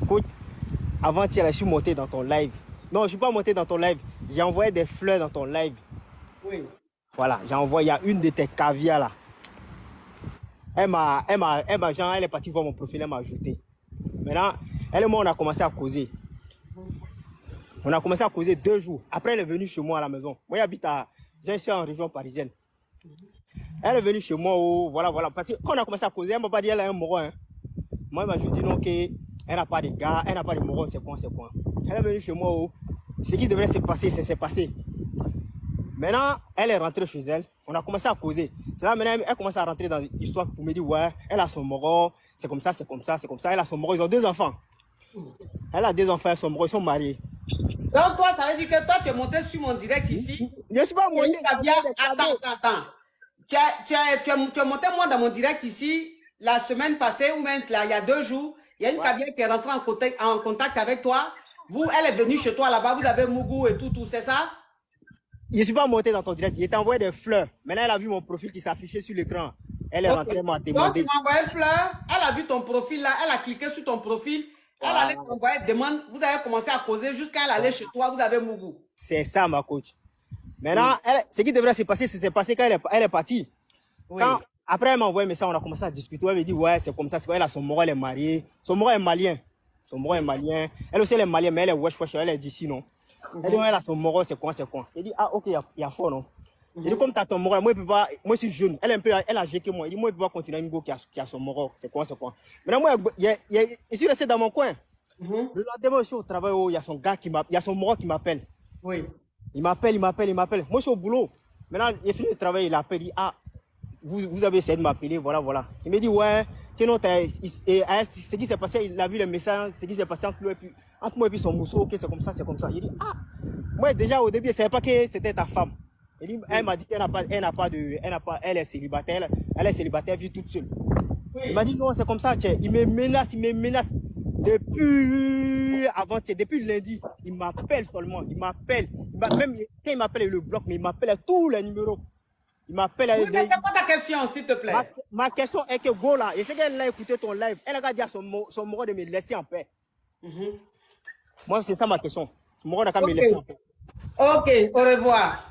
Coach, avant-hier, je suis monté dans ton live. Non, je ne suis pas monté dans ton live. J'ai envoyé des fleurs dans ton live. Oui. Voilà, j'ai envoyé à une de tes caviars là. Elle est partie voir mon profil, elle m'a ajouté. Maintenant, elle et moi, on a commencé à causer. On a commencé à causer 2 jours. Après, elle est venue chez moi à la maison. Moi, je suis en région parisienne. Elle est venue chez moi, voilà. Parce que quand on a commencé à causer, elle m'a pas dit qu'elle a un moron. Hein. Moi, elle m'a juste dit non, qu'elle n'a pas de gars, elle n'a pas de moron, c'est quoi. Elle est venue chez moi, ce qui devrait se passer, c'est passé. Maintenant, elle est rentrée chez elle. On a commencé à causer. C'est là, maintenant, elle commence à rentrer dans l'histoire pour me dire, ouais, elle a son moron, c'est comme ça. Elle a son moron, ils ont 2 enfants. Elle a 2 enfants, son moron, ils sont mariés. Donc, toi, ça veut dire que toi, tu es monté sur mon direct ici. Je ne suis pas monté. Attends. Tu es monté, moi, dans mon direct ici, la semaine passée, ou même là, il y a 2 jours. Il y a une caviar qui est rentrée en contact avec toi. Elle est venue chez toi là-bas, vous avez Mougou et tout, c'est ça? Je ne suis pas monté dans ton direct, il t'a envoyé des fleurs. Maintenant, elle a vu mon profil qui s'affichait sur l'écran. Elle est rentrée, m'a demandé. Donc, tu m'as envoyé fleurs, elle a vu ton profil là, elle a cliqué sur ton profil, elle allait t'envoyer demande, vous avez commencé à causer jusqu'à elle aller chez toi, vous avez Mougou. C'est ça, ma coach. Maintenant, ce qui devrait se passer, c'est passé quand elle est partie. Oui. Après, elle m'a envoyé un message, on a commencé à discuter. Elle m'a dit, ouais, c'est comme ça, elle a son moron, elle est mariée. Son moron est malien. Elle aussi, elle est malienne, mais elle est wesh, elle est d'ici, non? Elle dit, elle a son moron, c'est quoi? J'ai dit, ah, ok, il y a fort, non? Il dit, comme tu as ton moro, moi, je suis jeune. Elle a âgée que moi. Il dit, moi, je ne peux pas continuer à une go qui a son moro. C'est quoi? Maintenant, moi, ici, resté dans mon coin. Le lendemain, je suis au travail, il y a son gars il y a son moro qui m'appelle. Oui. Il m'appelle. Moi, je suis au boulot. Maintenant, il a fini de travailler, il appelle, il dit, ah, vous avez essayé de m'appeler, voilà. Il me dit, ouais, que non, ce qui s'est passé, il a vu le message, ce qui s'est passé entre moi et puis son mousseau, ok, c'est comme ça. Il dit, ah, moi, déjà, au début, je ne savais pas que c'était ta femme. Elle m'a dit qu'elle elle est célibataire, elle vit toute seule. Oui. Il m'a dit, non, c'est comme ça, il me menace. Depuis avant-hier, depuis lundi, il m'appelle seulement, même quand il m'appelle, il le bloque, mais il m'appelle à tous les numéros. Il m'appelle. Oui, mais c'est quoi ta question, s'il te plaît? Ma question est que Gola, je sais qu'elle a écouté ton live, elle a dit à son moro de me laisser en paix. Moi, c'est ça ma question. Son moro n'a qu'à me laisser en paix. Ok, au revoir.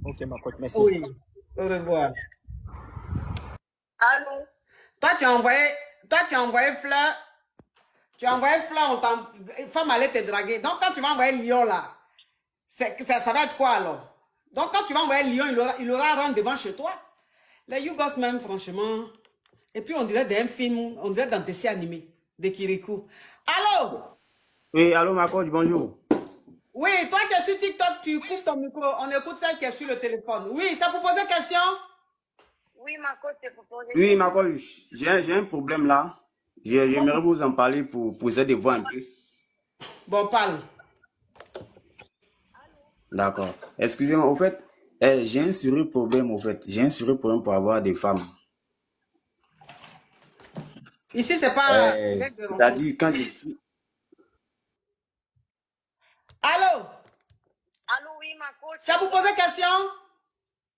Ok, ma coach, merci. Oui, au revoir. Allô? Toi, tu as envoyé Fleur. Tu as envoyé Fleur, femme allait te draguer. Donc, quand tu vas envoyer Lion là, ça va être quoi alors? Donc, quand tu vas envoyer Lion, il aura rendu devant chez toi. Les Yougos même, franchement. Et puis, on dirait d'un film, on dirait d'un dessin animé de Kirikou. Allô? Oui, allô, ma coach, bonjour. Oui, toi qui es sur TikTok, tu coupes ton micro. On écoute celle qui est sur le téléphone. Oui, ça vous poser question? Oui, ma coach, c'est pour poser Oui, ma coach, j'ai un problème là. J'aimerais vous en parler pour essayer de voir un peu. Bon, parle. D'accord. Excusez-moi, au fait, j'ai un sérieux problème, au fait. J'ai un sérieux problème pour avoir des femmes. Ici, c'est pas... c'est-à-dire, quand je suis... Allô? Allô, oui, ma coach. Ça vous poser question?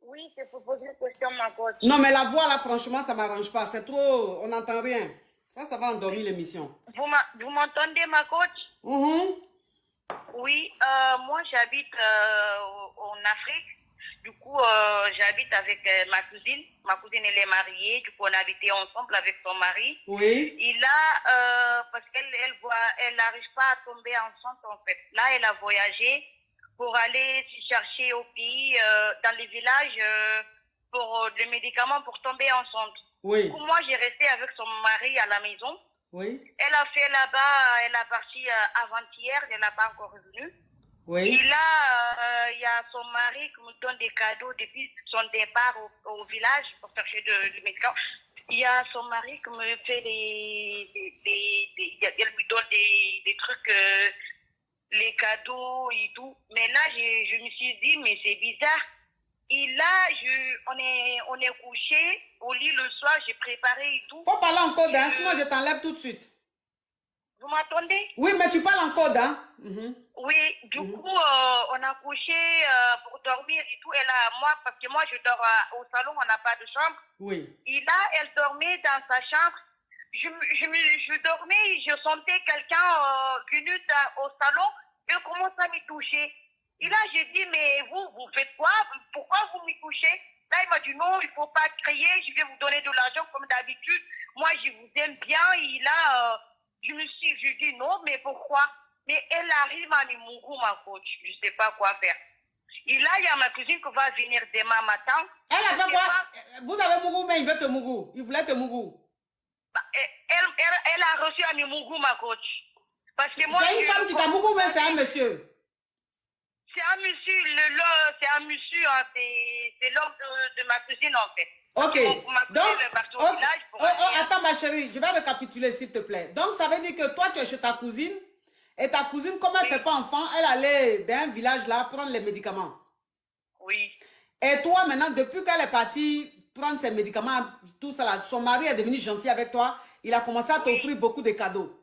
Oui, c'est pour poser une question, ma coach. Non, mais la voix, là, franchement, ça ne m'arrange pas. C'est trop... On n'entend rien. Ça va endormir l'émission. Vous m'entendez, ma coach? Oui, moi, j'habite en Afrique. Du coup, j'habite avec ma cousine. Ma cousine, elle est mariée. Du coup, on habitait ensemble avec son mari. Oui. Et là, parce qu'elle n'arrive pas à tomber enceinte, en fait. Là, elle a voyagé pour aller se chercher au pays, dans les villages, pour des médicaments pour tomber enceinte. Oui. Du coup, moi, j'ai resté avec son mari à la maison. Oui. Elle a fait là-bas, elle a parti avant-hier, elle n'est pas encore revenue. Oui. Et là, il y a son mari qui me donne des cadeaux depuis son départ au village pour chercher des médicaments. Il y a son mari qui me fait elle me donne des trucs, les cadeaux et tout. Mais là, je me suis dit, mais c'est bizarre. Et là, on est couché au lit le soir, j'ai préparé et tout. Faut parler en code, hein, sinon je t'enlève tout de suite. Vous m'entendez? Oui, mais tu parles en code, hein. Oui, du coup, on a couché pour dormir et tout. Moi, parce que moi, je dors au salon, on n'a pas de chambre. Oui. Et là, elle dormait dans sa chambre. Je dormais, je sentais quelqu'un venu au salon et commence à me toucher. Et là, j'ai dit, mais vous faites quoi? Pourquoi vous me touchez? Là, il m'a dit, non, il ne faut pas crier, je vais vous donner de l'argent comme d'habitude. Moi, je vous aime bien. Et là, je dis, non, mais pourquoi? Mais elle arrive à Mougou, ma coach. Je ne sais pas quoi faire. Et là, il y a ma cousine qui va venir demain matin. Elle a fait quoi? Vous avez Mougou, mais il veut te Mougou. Il voulait te Mougou. Bah, elle a reçu à Mougou, ma coach. C'est une femme qui t'a Mougou, mais c'est un monsieur. C'est un monsieur, hein, c'est l'homme de ma cousine en fait. Ok. Donc, attends ma chérie, je vais récapituler s'il te plaît. Donc ça veut dire que toi tu es chez ta cousine et ta cousine, comme elle ne fait pas enfant, elle allait dans un village là prendre les médicaments. Oui. Et toi maintenant, depuis qu'elle est partie prendre ses médicaments, tout ça là, son mari est devenu gentil avec toi, il a commencé à t'offrir beaucoup de cadeaux.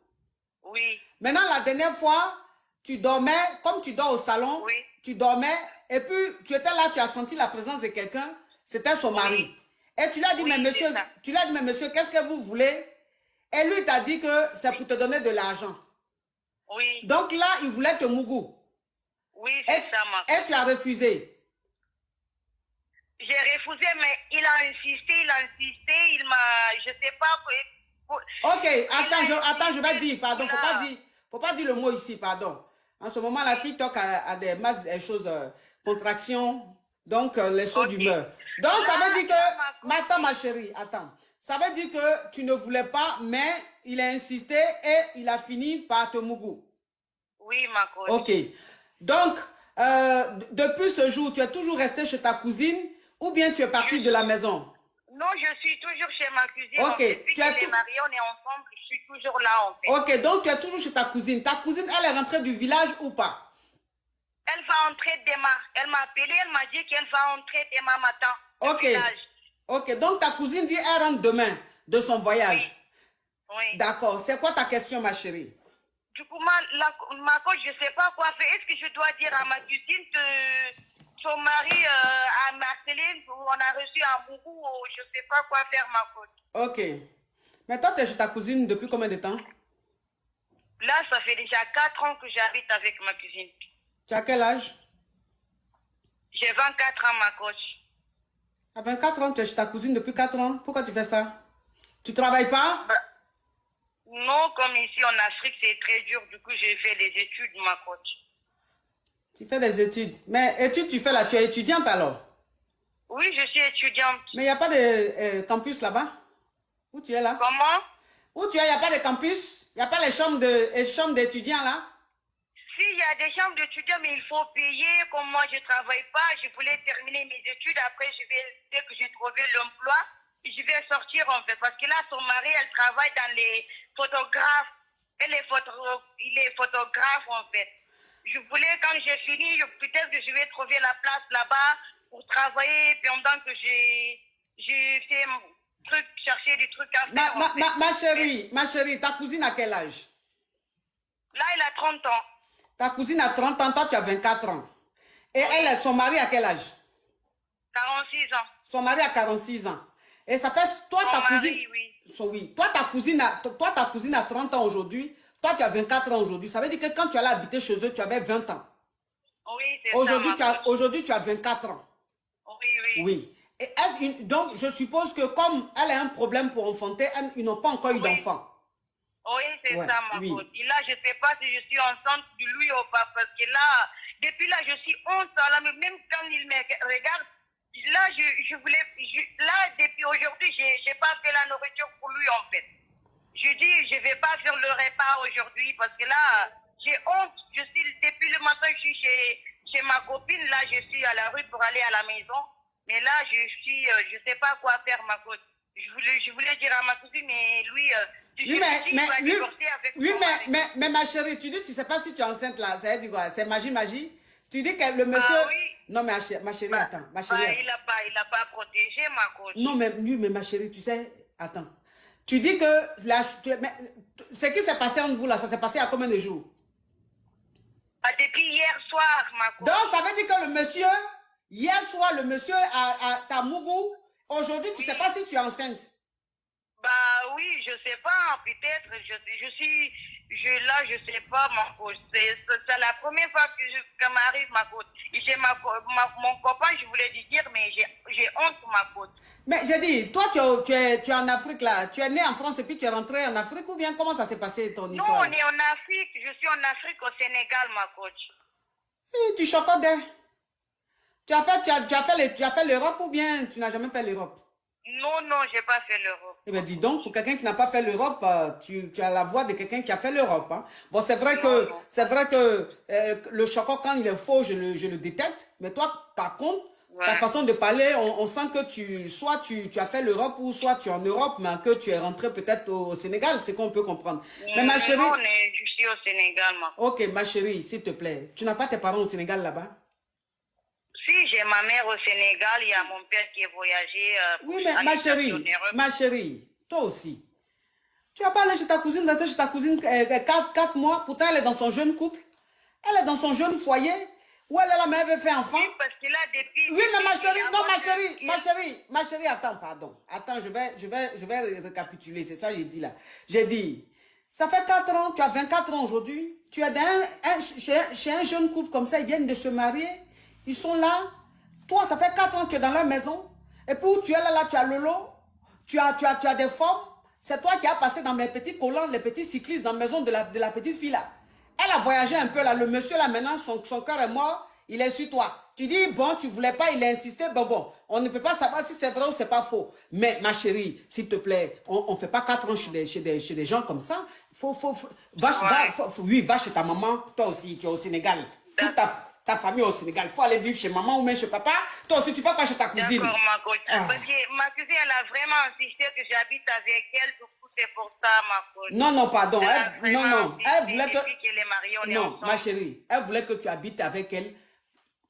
Oui. Maintenant la dernière fois, tu dormais, comme tu dors au salon, oui. Tu dormais, et puis tu étais là, tu as senti la présence de quelqu'un, c'était son mari. Et tu lui as dit, mais monsieur, qu'est-ce que vous voulez? Et lui t'a dit que c'est pour te donner de l'argent. Oui. Donc là, il voulait te mougou. Oui, c'est ça, ma. Et tu as refusé. J'ai refusé, mais il a insisté, il m'a, je sais pas. Ok, attends, je vais dire, pardon, faut pas dire le mot ici, pardon. En ce moment, la TikTok a des choses, contractions, Donc, les sauts d'humeur. Donc, ça veut dire que... Mais attends, ma chérie, attends. Ça veut dire que tu ne voulais pas, mais il a insisté et il a fini par te mougou. Oui, ma coach. Ok. Donc, depuis ce jour, tu es toujours resté chez ta cousine ou bien tu es parti de la maison? Non, je suis toujours chez ma cousine. Ok. En fait, depuis qu'elle est mariée, on est ensemble. Je suis toujours là, en fait. Ok, donc tu es toujours chez ta cousine. Ta cousine, elle est rentrée du village ou pas? Elle va entrer demain. Elle m'a appelé, elle m'a dit qu'elle va entrer demain matin. Ok. Village. Ok, donc ta cousine dit elle rentre demain de son voyage. Oui. Oui. D'accord. C'est quoi ta question, ma chérie? Du coup, ma coach, je ne sais pas quoi faire. Est-ce que je dois dire à ma cousine que son mari a Marceline, on a reçu un mougou, je ne sais pas quoi faire, ma coach. Ok. Mais toi, tu es chez ta cousine depuis combien de temps? Là, ça fait déjà 4 ans que j'habite avec ma cousine. Tu as quel âge? J'ai 24 ans, ma coach. À 24 ans, tu es chez ta cousine depuis 4 ans. Pourquoi tu fais ça? Tu travailles pas? Non, comme ici en Afrique, c'est très dur. Du coup, j'ai fait des études, ma coach. Tu fais des études. Mais études, tu fais là, tu es étudiante alors? Oui, je suis étudiante. Mais il n'y a pas de campus là-bas? Où tu es là? Comment? Où tu es, il n'y a pas de campus? Il n'y a pas les chambres d'étudiants là? Si, il y a des chambres d'étudiants, mais il faut payer. Comme moi, je ne travaille pas, je voulais terminer mes études. Après, dès que j'ai trouvé l'emploi, je vais sortir en fait. Parce que là, son mari, elle travaille dans les photographes. Il est photographe en fait. Je voulais, quand j'ai fini, peut-être que je vais trouver la place là-bas pour travailler pendant que j'ai fait chercher des trucs à faire. Ma chérie, ta cousine a quel âge? Là, elle a 30 ans. Ta cousine a 30 ans, toi tu as 24 ans. Et elle, son mari a quel âge? 46 ans. Son mari a 46 ans. Et ça fait, toi ta cousine... Oui. Toi ta cousine a 30 ans aujourd'hui. Toi tu as 24 ans aujourd'hui. Ça veut dire que quand tu allais habiter chez eux, tu avais 20 ans. Oui, c'est ça. Aujourd'hui tu as 24 ans. Oui. Et donc je suppose que comme elle a un problème pour enfanter, ils n'ont pas encore eu d'enfant. Oui, c'est ça, ma faute. Et là, je ne sais pas si je suis enceinte de lui ou pas, parce que là, depuis là, je suis honte. Là, mais même quand il me regarde, là, là, depuis aujourd'hui, je n'ai pas fait la nourriture pour lui, en fait. Je dis, je ne vais pas faire le repas aujourd'hui, parce que là, j'ai honte. Depuis le matin, je suis chez ma copine. Là, je suis à la rue pour aller à la maison. Mais là, je ne sais pas quoi faire, ma faute. Je voulais dire à ma cousine, mais lui... mais ma chérie, tu dis, tu ne sais pas si tu es enceinte là, ça veut dire quoi? C'est magie? Tu dis que le monsieur... Non, mais ma chérie, attends. Il n'a pas protégé ma coach. Non, mais ma chérie, tu sais, attends. Tu dis que ce qui s'est passé entre vous là, ça s'est passé à combien de jours? Depuis hier soir, ma coach. Donc, ça veut dire que le monsieur, hier soir, le monsieur t'a mougou. Aujourd'hui, tu ne sais pas si tu es enceinte. Bah oui, je ne sais pas, peut-être. Là, je ne sais pas, ma coach. C'est la première fois que m'arrive, ma coach. Mon copain, je voulais lui dire, mais j'ai honte, ma coach. Mais j'ai dit, toi, tu es en Afrique là. Tu es né en France et puis tu es rentré en Afrique ou bien comment ça s'est passé ton histoire? Non, on est en Afrique. Je suis en Afrique, au Sénégal, ma coach. Et tu chocodes. Tu as fait l'Europe ou bien tu n'as jamais fait l'Europe? Non, je n'ai pas fait l'Europe. Eh bien, dis donc, pour quelqu'un qui n'a pas fait l'Europe, tu as la voix de quelqu'un qui a fait l'Europe. Hein. Bon, c'est vrai que le chocolat, quand il est faux, je le détecte. Mais toi, par contre, ta façon de parler, on sent que soit tu as fait l'Europe ou soit tu es en Europe, mais que tu es rentré peut-être au Sénégal, c'est qu'on peut comprendre. Mais ma chérie... Non, je suis au Sénégal, ma. Ok, ma chérie, s'il te plaît, tu n'as pas tes parents au Sénégal là-bas? Si, j'ai ma mère au Sénégal, il y a mon père qui est voyagé. Oui, mais ma chérie, toi aussi. Tu vas pas aller chez ta cousine, rester chez ta cousine 4 mois, pourtant elle est dans son jeune couple. Elle est dans son jeune foyer, où elle est là, mais elle veut faire enfant. Oui, parce que là, depuis... Oui, mais ma chérie, ma chérie, attends, pardon. Attends, je vais récapituler, c'est ça que j'ai dit là. J'ai dit, ça fait 4 ans, tu as 24 ans aujourd'hui, tu es chez un jeune couple comme ça, ils viennent de se marier. Ils sont là. Toi, ça fait 4 ans que tu es dans leur maison. Et puis où tu es là, tu as Lolo. Tu as des femmes. C'est toi qui as passé dans mes petits collants, les petits cyclistes dans la maison de la petite fille là. Elle a voyagé un peu là. Le monsieur là maintenant, son cœur est mort. Il est sur toi. Tu dis, bon, tu voulais pas, il a insisté. Bon, on ne peut pas savoir si c'est vrai ou c'est pas faux. Mais ma chérie, s'il te plaît, on ne fait pas 4 ans chez des gens comme ça. Va chez ta maman, toi aussi, tu es au Sénégal. Toute ta famille est au Sénégal. Il faut aller vivre chez maman ou même chez papa. Toi aussi, tu vas pas chez ta cousine. D'accord, ma coach. Parce que ma cousine, elle a vraiment insisté que j'habite avec elle. Du coup, c'est pour ça, ma coach. Non, pardon. Non. Elle voulait que... Depuis qu'elle est mariée, on est non, ensemble. ma chérie, elle voulait que tu habites avec elle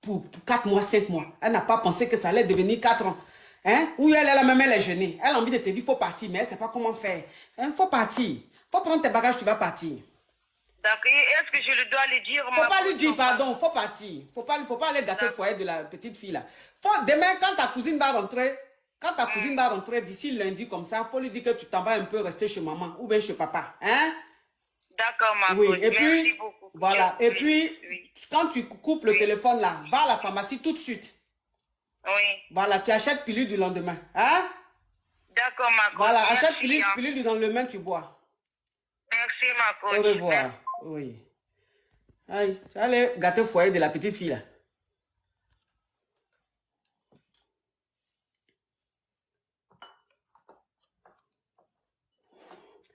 pour 4 mois, 5 mois. Elle n'a pas pensé que ça allait devenir 4 ans. Hein? Ou elle est la même, elle est gênée. Elle a envie de te dire, il faut partir, mais elle ne sait pas comment faire. Il faut partir. Il faut prendre tes bagages, tu vas partir. D'accord. Est-ce que je le dois lui dire? Faut pas lui dire, pardon, faut partir. Faut pas aller gâter le foyer de la petite fille là. Demain, quand ta cousine va rentrer, d'ici lundi comme ça, faut lui dire que tu t'en vas un peu rester chez maman ou bien chez papa. Hein? D'accord, ma oui, coach. et puis, merci beaucoup. voilà. Et puis, quand tu coupes le téléphone là, va à la pharmacie tout de suite. Oui. Voilà, tu achètes pilule du lendemain. Hein? D'accord, ma coach. Voilà, merci, achète pilule du lendemain, tu bois. Merci, ma coach. Au revoir. Oui. Aïe, tu vas aller gâter le foyer de la petite fille là.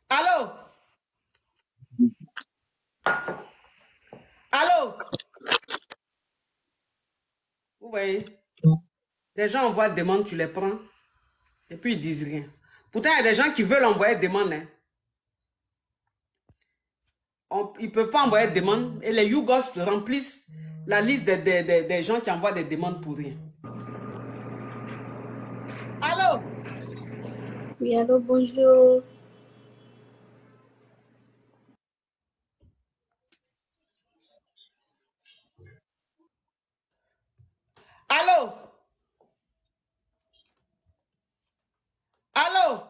Allô? Allô? Vous voyez? Les gens envoient des demandes, tu les prends. Et puis ils disent rien. Pourtant, il y a des gens qui veulent envoyer des demandes. Hein. Ils ne peuvent pas envoyer des demandes. Et les Yougos remplissent la liste des gens qui envoient des demandes pour rien. Allô? Oui, allô, bonjour. Allô? Allô?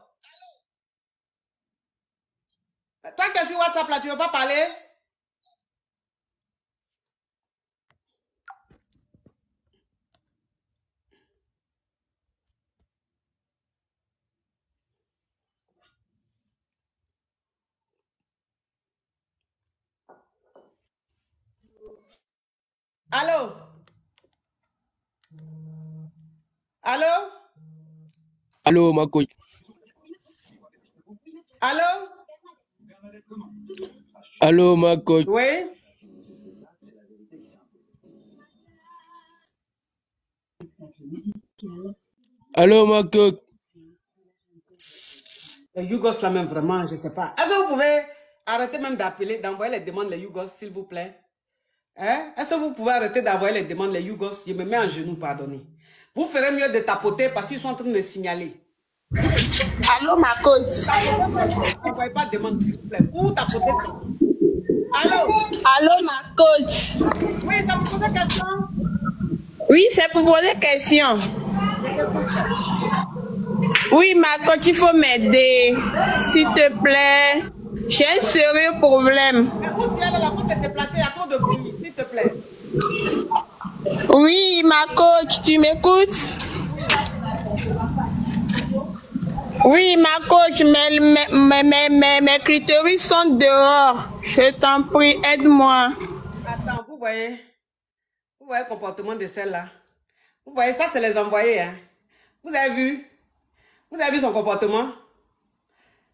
Toi qui es sur WhatsApp là, tu ne veux pas parler? Allô? Allô? Allô, ma coach. Allô? Allô, ma coach. Oui? Allô, ma coach. Les Yougos là même vraiment, je ne sais pas. Est-ce que vous pouvez arrêter même d'appeler, d'envoyer les demandes les Yougos, s'il vous plaît? Hein? Est-ce que vous pouvez arrêter d'envoyer les demandes les Yougos? Je me mets en genoux, pardonnez. Vous ferez mieux de tapoter parce qu'ils sont en train de me signaler. Allô, ma coach. N'envoyez pas de demande, s'il vous plaît. Vous tapotez. Allô? Allô, ma coach. Oui, ça vous pose des questions? Oui, c'est pour poser question. Oui, ma coach, il faut m'aider. S'il te plaît. J'ai un sérieux problème. Mais où tu es là pour te déplacer? Il y a trop de bruit, s'il te plaît. Oui, ma coach, tu m'écoutes? Oui, ma coach, mes clitoris sont dehors. Je t'en prie, aide-moi. Attends, vous voyez le comportement de celle-là? Vous voyez, ça, c'est les envoyés. Hein? Vous avez vu? Vous avez vu son comportement?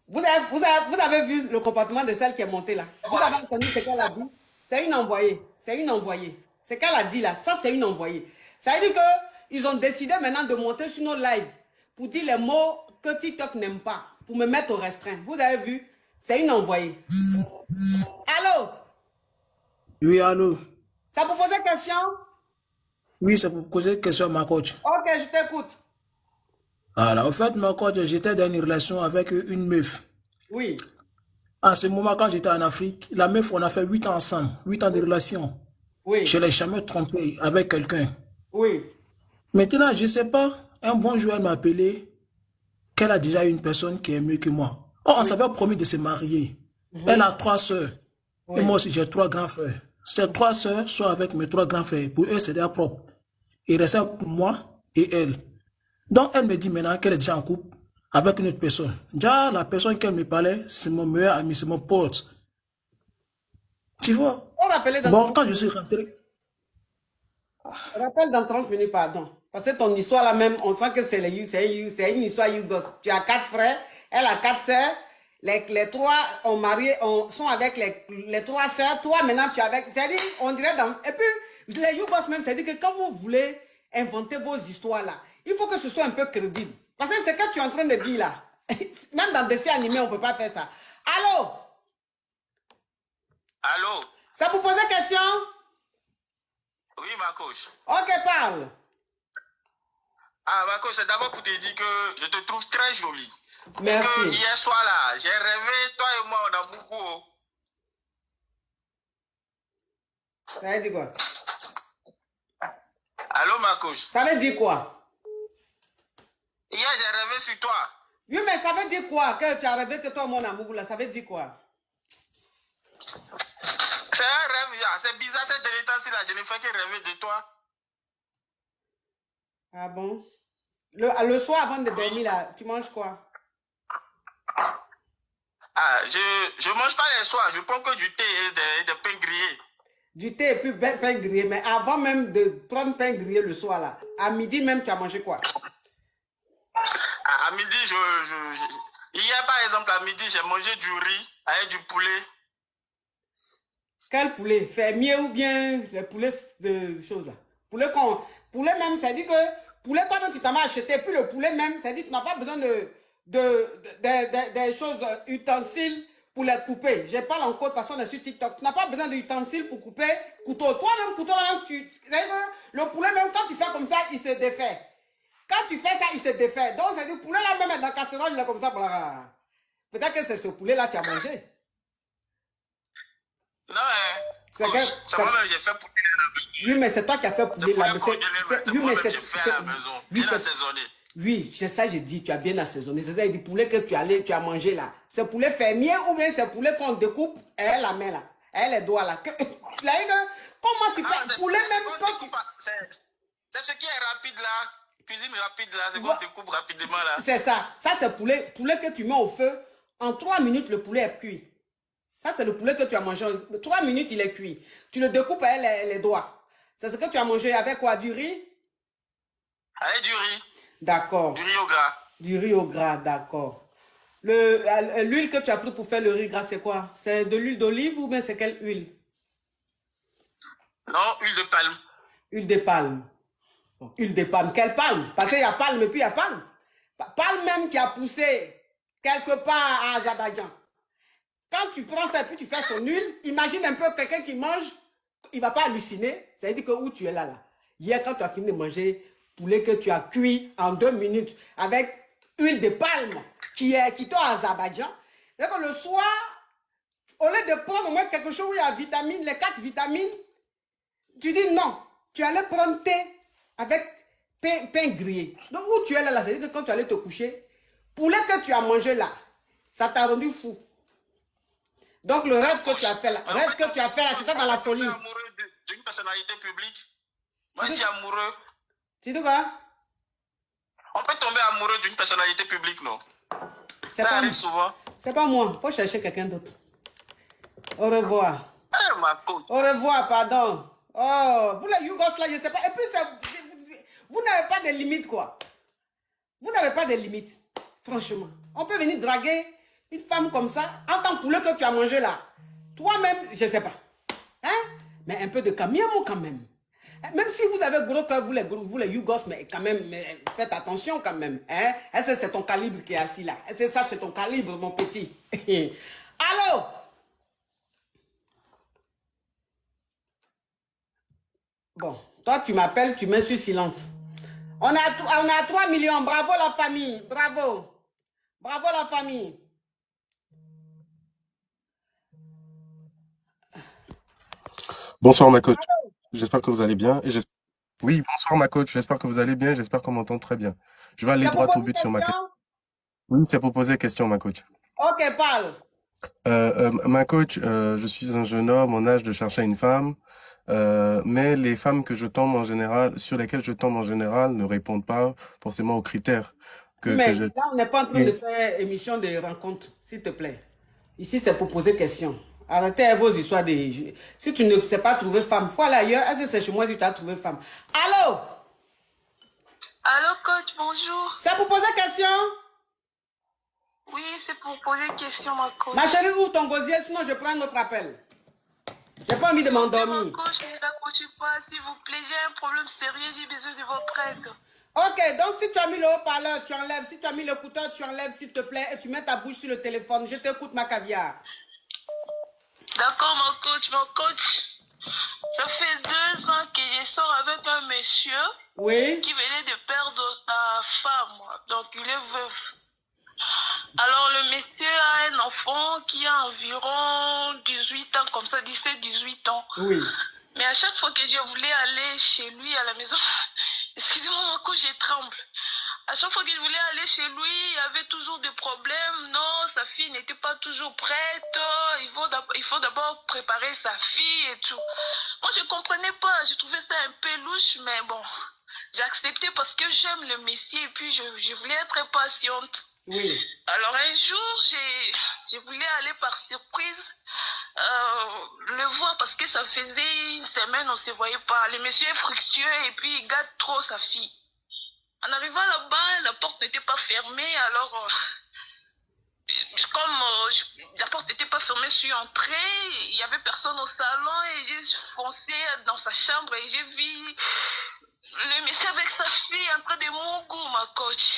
Vous avez vu le comportement de celle qui est montée là? Vous avez entendu ce qu'elle a dit? C'est une envoyée. C'est une envoyée. Ce qu'elle a dit là, ça, c'est une envoyée. Ça veut dire qu'ils ont décidé maintenant de monter sur nos lives pour dire les mots que TikTok n'aime pas, pour me mettre au restreint. Vous avez vu? C'est une envoyée. Allô? Oui, allô? Ça vous pose question? Oui, ça pour poser question, ma coach. Ok, je t'écoute. Alors, en fait, ma coach, j'étais dans une relation avec une meuf. Oui. En ce moment, quand j'étais en Afrique, la meuf, on a fait 8 ans ensemble, 8 ans de relation. Oui. Je ne l'ai jamais trompé avec quelqu'un. Oui. Maintenant, je ne sais pas, un bon jour, elle m'a appelé qu'elle a déjà une personne qui est mieux que moi. Oh, on s'avait promis de se marier. Elle a 3 sœurs. Et moi aussi, j'ai 3 grands frères. Ces 3 sœurs sont avec mes 3 grands frères. Pour eux, c'est leur propre. Il restait pour moi et elle. Donc, elle me dit maintenant qu'elle est déjà en couple avec une autre personne. Déjà, la personne qu'elle me parlait, c'est mon meilleur ami, c'est mon pote. Tu vois? On l'appelait dans bon, quand je suis rentré... Rappelle dans 30 minutes, pardon. Parce que ton histoire là même, on sent que c'est une histoire Yougos. Tu as 4 frères, elle a 4 sœurs. Les 3 sont avec les 3 sœurs. Toi maintenant tu es avec. C'est-à-dire, on dirait dans. Et puis, les Yougos même, c'est-à-dire que quand vous voulez inventer vos histoires là, il faut que ce soit un peu crédible. Parce que c'est ce que tu es en train de dire là. Même dans des dessins animés, on ne peut pas faire ça. Allô? Allô? Ça vous posait question? Oui, ma coach. Ok, parle. Ah, ma coach, c'est d'abord pour te dire que je te trouve très jolie. Merci. Et que hier soir là, j'ai rêvé, toi et moi, on a beaucoup. Ça veut dire quoi? Allô, ma coach? Ça veut dire quoi? Hier, j'ai rêvé sur toi. Oui, mais ça veut dire quoi? Que tu as rêvé que toi, mon amour, là, ça veut dire quoi? C'est un rêve, c'est bizarre, ces derniers temps-ci là, je ne fais que rêver de toi. Ah bon? Le soir avant de dormir, là, tu manges quoi? Ah, je mange pas les soirs, je prends que du thé et des pains grillés. Du thé et puis pain grillé, mais avant même de prendre pain grillé le soir, là, à midi même, tu as mangé quoi? À midi, hier par exemple, à midi, j'ai mangé du riz avec du poulet. Quel poulet? Fermier ou bien les poulets de choses là? Poulet même, ça dit que poulet, toi-même, tu t'en as acheté. Puis le poulet même, ça dit que tu n'as pas besoin des choses, ustensiles pour les couper. Je parle encore parce qu'on est sur TikTok. Tu n'as pas besoin d'ustensiles pour couper. Couteau. Toi-même, couteau, le poulet même, quand tu fais comme ça, il se défait. Quand tu fais ça, il se défait. Donc, c'est du poulet là même dans la casserole, il est comme ça. Peut-être que c'est ce poulet là que tu as mangé. Non, ça moi-même, j'ai fait poulet à la maison. Oui, mais c'est toi qui as fait poulet là. Oui, mais j'ai fait à la maison. Bien assaisonné. Oui, c'est ça, j'ai dit, tu as bien assaisonné. C'est ça, il dit poulet que tu as mangé là. C'est poulet fermier ou bien c'est poulet qu'on découpe et la main là. Et les doigts là. Comment tu peux. Poulet même quand tu. C'est ce qui est rapide là. Cuisine rapide là. C'est qu'on découpe rapidement là. C'est ça. Ça, c'est poulet que tu mets au feu. En 3 minutes, le poulet est cuit. Ça, c'est le poulet que tu as mangé. 3 minutes, il est cuit. Tu le découpes avec les doigts. C'est ce que tu as mangé avec quoi? Du riz? Avec du riz. D'accord. Du riz au gras. Du riz au gras, d'accord. L'huile que tu as pris pour faire le riz gras, c'est quoi? C'est de l'huile d'olive ou bien c'est quelle huile? Non, huile de palme. Huile de palme. Huile de palme. Quelle palme? Parce qu'il y a palme et puis il y a palme. Palme même qui a poussé quelque part à Azerbaïdjan. Quand tu prends ça et puis tu fais son huile, imagine un peu quelqu'un qui mange, il ne va pas halluciner. Ça veut dire que où tu es là. Hier, quand tu as fini de manger poulet que tu as cuit en 2 minutes avec huile de palme qui est à Azerbaïdjan, donc le soir, au lieu de prendre au moins quelque chose où il y a vitamines, les 4 vitamines, tu dis non, tu allais prendre thé avec pain grillé. Donc où tu es là, ça veut dire que quand tu allais te coucher, poulet que tu as mangé là, ça t'a rendu fou. Donc le rêve que tu as fait là, c'était dans la folie. Amoureux d'une personnalité publique. Moi, je suis amoureux. Tu dis quoi? On peut tomber amoureux d'une personnalité publique, non? Ça arrive souvent. C'est pas moi. Il faut chercher quelqu'un d'autre. Au revoir. Eh, ma coach. Au revoir, pardon. Oh, vous les Yougos là, je sais pas. Et puis, vous n'avez pas de limites, quoi. Vous n'avez pas de limites. Franchement. On peut venir draguer une femme comme ça, en tant que poulet que tu as mangé là. Toi-même, je sais pas. Hein? Mais un peu de camion quand même. Même si vous avez gros cœur, vous les Yougos, mais quand même, faites attention quand même. Hein? Est-ce que c'est ton calibre qui est assis là? Est-ce que ça, c'est ton calibre, mon petit? Allô? Bon, toi, tu m'appelles, tu mets sur silence. On a 3 millions. Bravo la famille. Bravo. Bravo la famille. Bonsoir ma coach, j'espère que vous allez bien. Oui, bonsoir ma coach, j'espère que vous allez bien, j'espère qu'on m'entend très bien. Je vais aller droit au but sur ma question. Oui, c'est pour poser question ma coach. Ok, parle. Ma coach, je suis un jeune homme en âge de chercher une femme, mais les femmes que je tombe en général, sur lesquelles je tombe en général, ne répondent pas forcément aux critères mais là, on n'est pas en train de faire émission de rencontre, s'il te plaît. Ici, c'est pour poser question. Arrêtez vos histoires de... Si tu ne sais pas trouver femme, faut aller ailleurs. Est-ce que c'est chez moi si tu as trouvé femme? Allô? Allô, coach, bonjour. C'est pour poser question? Oui, c'est pour poser question, ma coach. Ma chérie, ouvre ton gosier, sinon je prends un autre appel. J'ai pas envie de m'endormir. Ma coach, ne raccrochez pas, s'il vous plaît. J'ai un problème sérieux, j'ai besoin de votre aide. Ok, donc si tu as mis le haut-parleur, tu enlèves. Si tu as mis l'écouteur, tu enlèves, s'il te plaît. Et tu mets ta bouche sur le téléphone. Je t'écoute, ma caviar. D'accord, mon coach. Ça fait 2 ans que je sors avec un monsieur qui venait de perdre sa femme. Donc, il est veuf. Alors, le monsieur a un enfant qui a environ 18 ans, comme ça, 17-18 ans. Oui. Mais à chaque fois que je voulais aller chez lui à la maison, excusez-moi, mon coach, je tremble. À chaque fois que je voulais aller chez lui, il y avait toujours des problèmes. Non, sa fille n'était pas toujours prête. Il faut d'abord préparer sa fille et tout. Moi, je ne comprenais pas. Je trouvais ça un peu louche, mais bon, j'ai accepté parce que j'aime le métier et puis je voulais être patiente. Oui. Alors, un jour, je voulais aller par surprise le voir parce que ça faisait 1 semaine, on ne se voyait pas. Le monsieur est fructueux et puis il gâte trop sa fille. En arrivant là-bas, la porte n'était pas fermée, alors comme la porte n'était pas fermée, je suis entrée, il n'y avait personne au salon et j'ai foncé dans sa chambre et j'ai vu le monsieur avec sa fille en train de mougou, ma coach.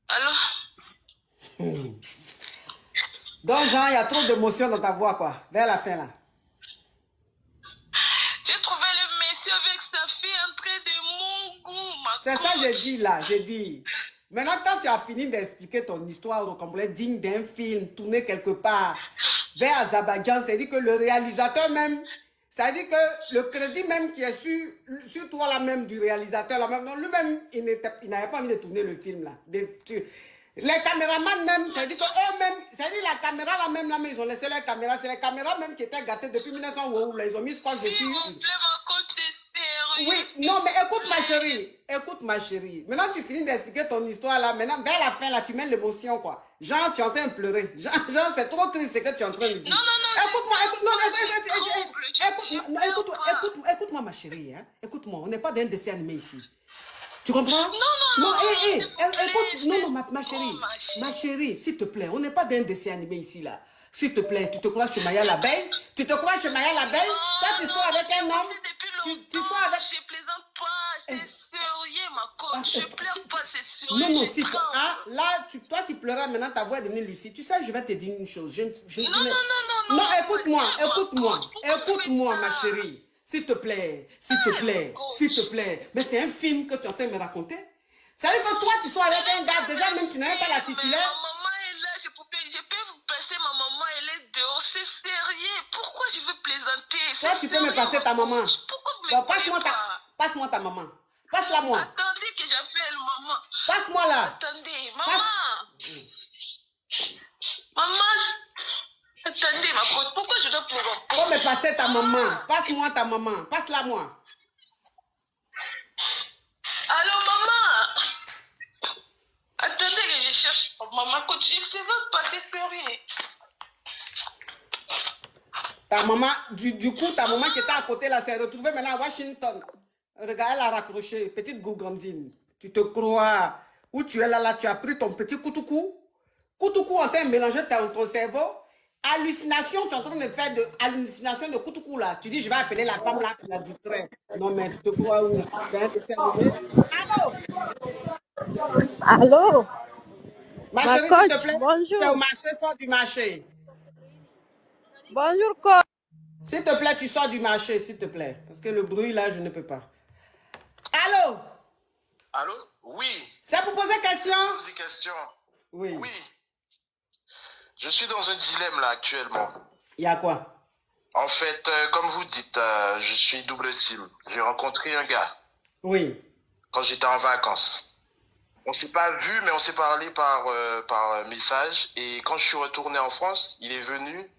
Allô? Donc, Jean, il y a trop d'émotions dans ta voix, quoi. Vers la fin, là. J'ai trouvé le monsieur avec sa fille en train de mougou, ma coach. C'est ça que j'ai dit, là. J'ai dit. Maintenant, quand tu as fini d'expliquer ton histoire au complet, digne d'un film, tourné quelque part, vers Azerbaïdjan, c'est-à-dire que le réalisateur même, c'est-à-dire que le crédit même qui est sur toi là même du réalisateur là même, lui-même, il n'avait pas envie de tourner le film là. Les caméramans même, c'est-à-dire qu'eux-mêmes, c'est-à-dire la caméra là même, ils ont laissé leur caméra, c'est les caméras même qui étaient gâtées depuis 1900 là, ils ont mis ce que je suis. Oui, non, mais écoute ma chérie. Maintenant, tu finis d'expliquer ton histoire là. Maintenant, vers la fin là, tu mets l'émotion quoi. Genre, tu es en train de pleurer. Genre, c'est trop triste ce que tu es en train de dire. Écoute-moi, ma chérie. Hein? Écoute-moi, on n'est pas dans un dessin animé ici. Tu comprends? Non, écoute, non, ma chérie. Ma chérie, s'il te plaît, on n'est pas dans un dessin animé ici là. S'il te plaît, tu te crois chez Maya l'abeille? Tu te crois chez Maya l'abeille? Quand tu sors avec un homme, tu sors avec... Je plaisante pas, c'est sérieux, ma coach. Je pleure pas, c'est sérieux. Non, si là, toi qui pleuras maintenant, ta voix est devenue lucide. Tu sais, je vais te dire une chose. Non, écoute-moi, ma chérie. S'il te plaît. Mais c'est un film que tu es en train de me raconter. Ça veut dire que toi, tu sois avec un gars, déjà même tu n'avais pas la titulaire. Ma maman est là, je peux vous passer ma maman, elle est dehors, c'est sérieux. Pourquoi je veux plaisanter? Toi, tu peux me passer ta maman. Passe-moi ta maman. Passe-la moi. Attendez que j'appelle maman. Passe-moi là. Attendez, maman. Maman. Attendez, ma pote, pourquoi je dois pleurer? Faut me passer ta maman. Passe-moi ta maman. Passe-la moi. Allô, maman. Attendez que je cherche maman. Quand je ne veux pas, c'est sérieux. Ta maman, du coup, ta maman qui était à côté là, s'est retrouvée maintenant à Washington. Regarde, elle a raccroché. Petite gougandine. Tu te crois où tu es là, tu as pris ton petit koutoukou. Koutoukou en train de mélanger ton cerveau. Hallucination, tu es en train de faire de hallucination de koutoukou là. Tu dis, je vais appeler la femme là qui la distrait. Non, mais tu te crois où? Allô? Allô? Ma chérie, coach, s'il te plaît, bonjour. tu es au marché, sors du marché. Bonjour, coach. S'il te plaît, tu sors du marché, s'il te plaît. Parce que le bruit là, je ne peux pas. Allô? Allô? Oui. C'est pour poser question? Poser question. Oui. Oui. Je suis dans un dilemme là actuellement. Il y a quoi? En fait, comme vous dites, je suis double SIM. J'ai rencontré un gars. Oui. Quand j'étais en vacances. On s'est pas vu, mais on s'est parlé par message. Et quand je suis retourné en France, il est venu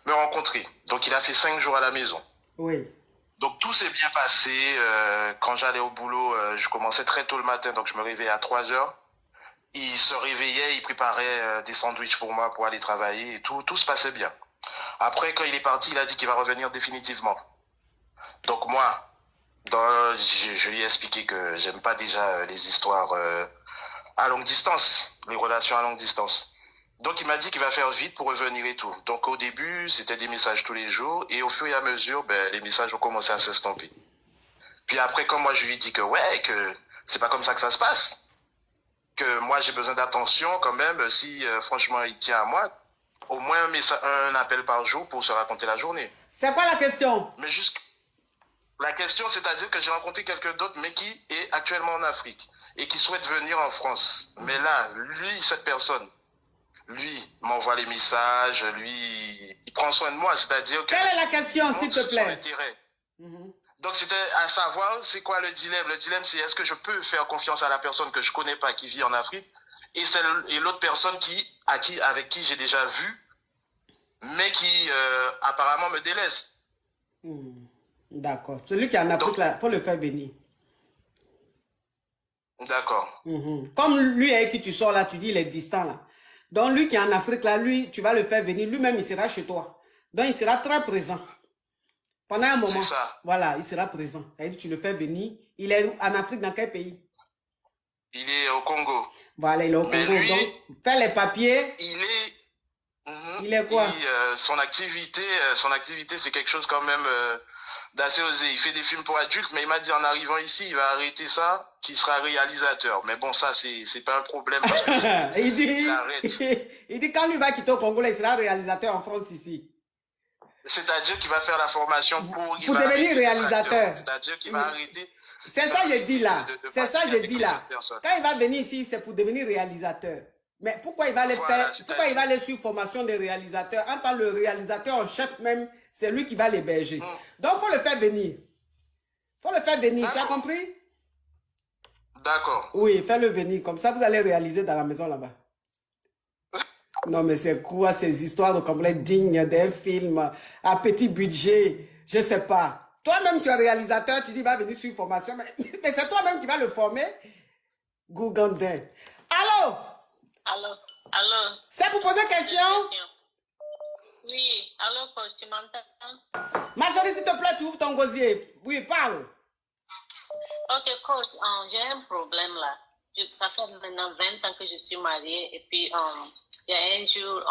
me rencontrer. Donc il a fait 5 jours à la maison. Oui. Donc tout s'est bien passé. Quand j'allais au boulot, je commençais très tôt le matin, donc je me réveillais à 3 heures. Il se réveillait, il préparait des sandwichs pour moi pour aller travailler et tout se passait bien. Après, quand il est parti, il a dit qu'il va revenir définitivement. Donc moi, je lui ai expliqué que j'aime pas déjà les histoires à longue distance, les relations à longue distance. Donc il m'a dit qu'il va faire vite pour revenir et tout. Donc au début, c'était des messages tous les jours et au fur et à mesure, les messages ont commencé à s'estomper. Puis après, quand moi je lui ai dit que ouais, que c'est pas comme ça que ça se passe, que moi j'ai besoin d'attention quand même, si franchement il tient à moi, au moins un appel par jour pour se raconter la journée. C'est quoi la question? Mais juste la question, c'est-à-dire que j'ai rencontré quelqu'un d'autre, mais qui est actuellement en Afrique et qui souhaite venir en France. Mais là, lui, cette personne, lui m'envoie les messages, lui, il prend soin de moi, c'est-à-dire que... Quelle est la question, s'il te plaît? Donc c'était à savoir, c'est quoi le dilemme? Le dilemme, c'est est-ce que je peux faire confiance à la personne que je connais pas, qui vit en Afrique, et l'autre personne avec qui j'ai déjà vu, mais qui apparemment me délaisse. D'accord. Celui qui est en Afrique, là, faut le faire venir. D'accord. Comme lui avec qui tu sors là, tu dis il est distant là. Donc lui qui est en Afrique là, lui, tu vas le faire venir. Lui-même, il sera chez toi. Donc il sera très présent. Pendant un moment. Ça. Voilà, il sera présent. C'est-à-dire tu le fais venir. Il est en Afrique, dans quel pays? Il est au Congo. Voilà, il est au Congo. Lui, donc, fais les papiers. Il est quoi? Son activité, c'est quelque chose quand même d'assez osé. Il fait des films pour adultes, mais il m'a dit en arrivant ici, il va arrêter ça, qu'il sera réalisateur. Mais bon, ça, c'est pas un problème. Parce que il dit quand lui va quitter au Congo, il sera réalisateur en France ici. C'est-à-dire qu'il va faire la formation pour devenir réalisateur. C'est-à-dire qu'il va arrêter. C'est ça que je dis là. C'est ça que je dis là. Quand il va venir ici, c'est pour devenir réalisateur. Mais pourquoi il va aller faire, pourquoi il va aller sur formation de réalisateur? En tant que le réalisateur en chef même, c'est lui qui va l'héberger. Donc, faut le faire venir. Faut le faire venir, tu as compris? D'accord. Oui, fais-le venir. Comme ça, vous allez réaliser dans la maison là-bas. Non, mais c'est quoi ces histoires de complètes dignes d'un film à petit budget? Je sais pas. Toi-même, tu es réalisateur, tu dis, va venir sur formation, mais c'est toi-même qui va le former. Gougandin. Allô? Allô? C'est pour poser question? Oui, allô, coach, tu m'entends? Ma chérie, s'il te plaît, tu ouvres ton gosier. Oui, parle. Ok, coach, j'ai un problème là. Ça fait maintenant 20 ans que je suis mariée et puis il y a un jour,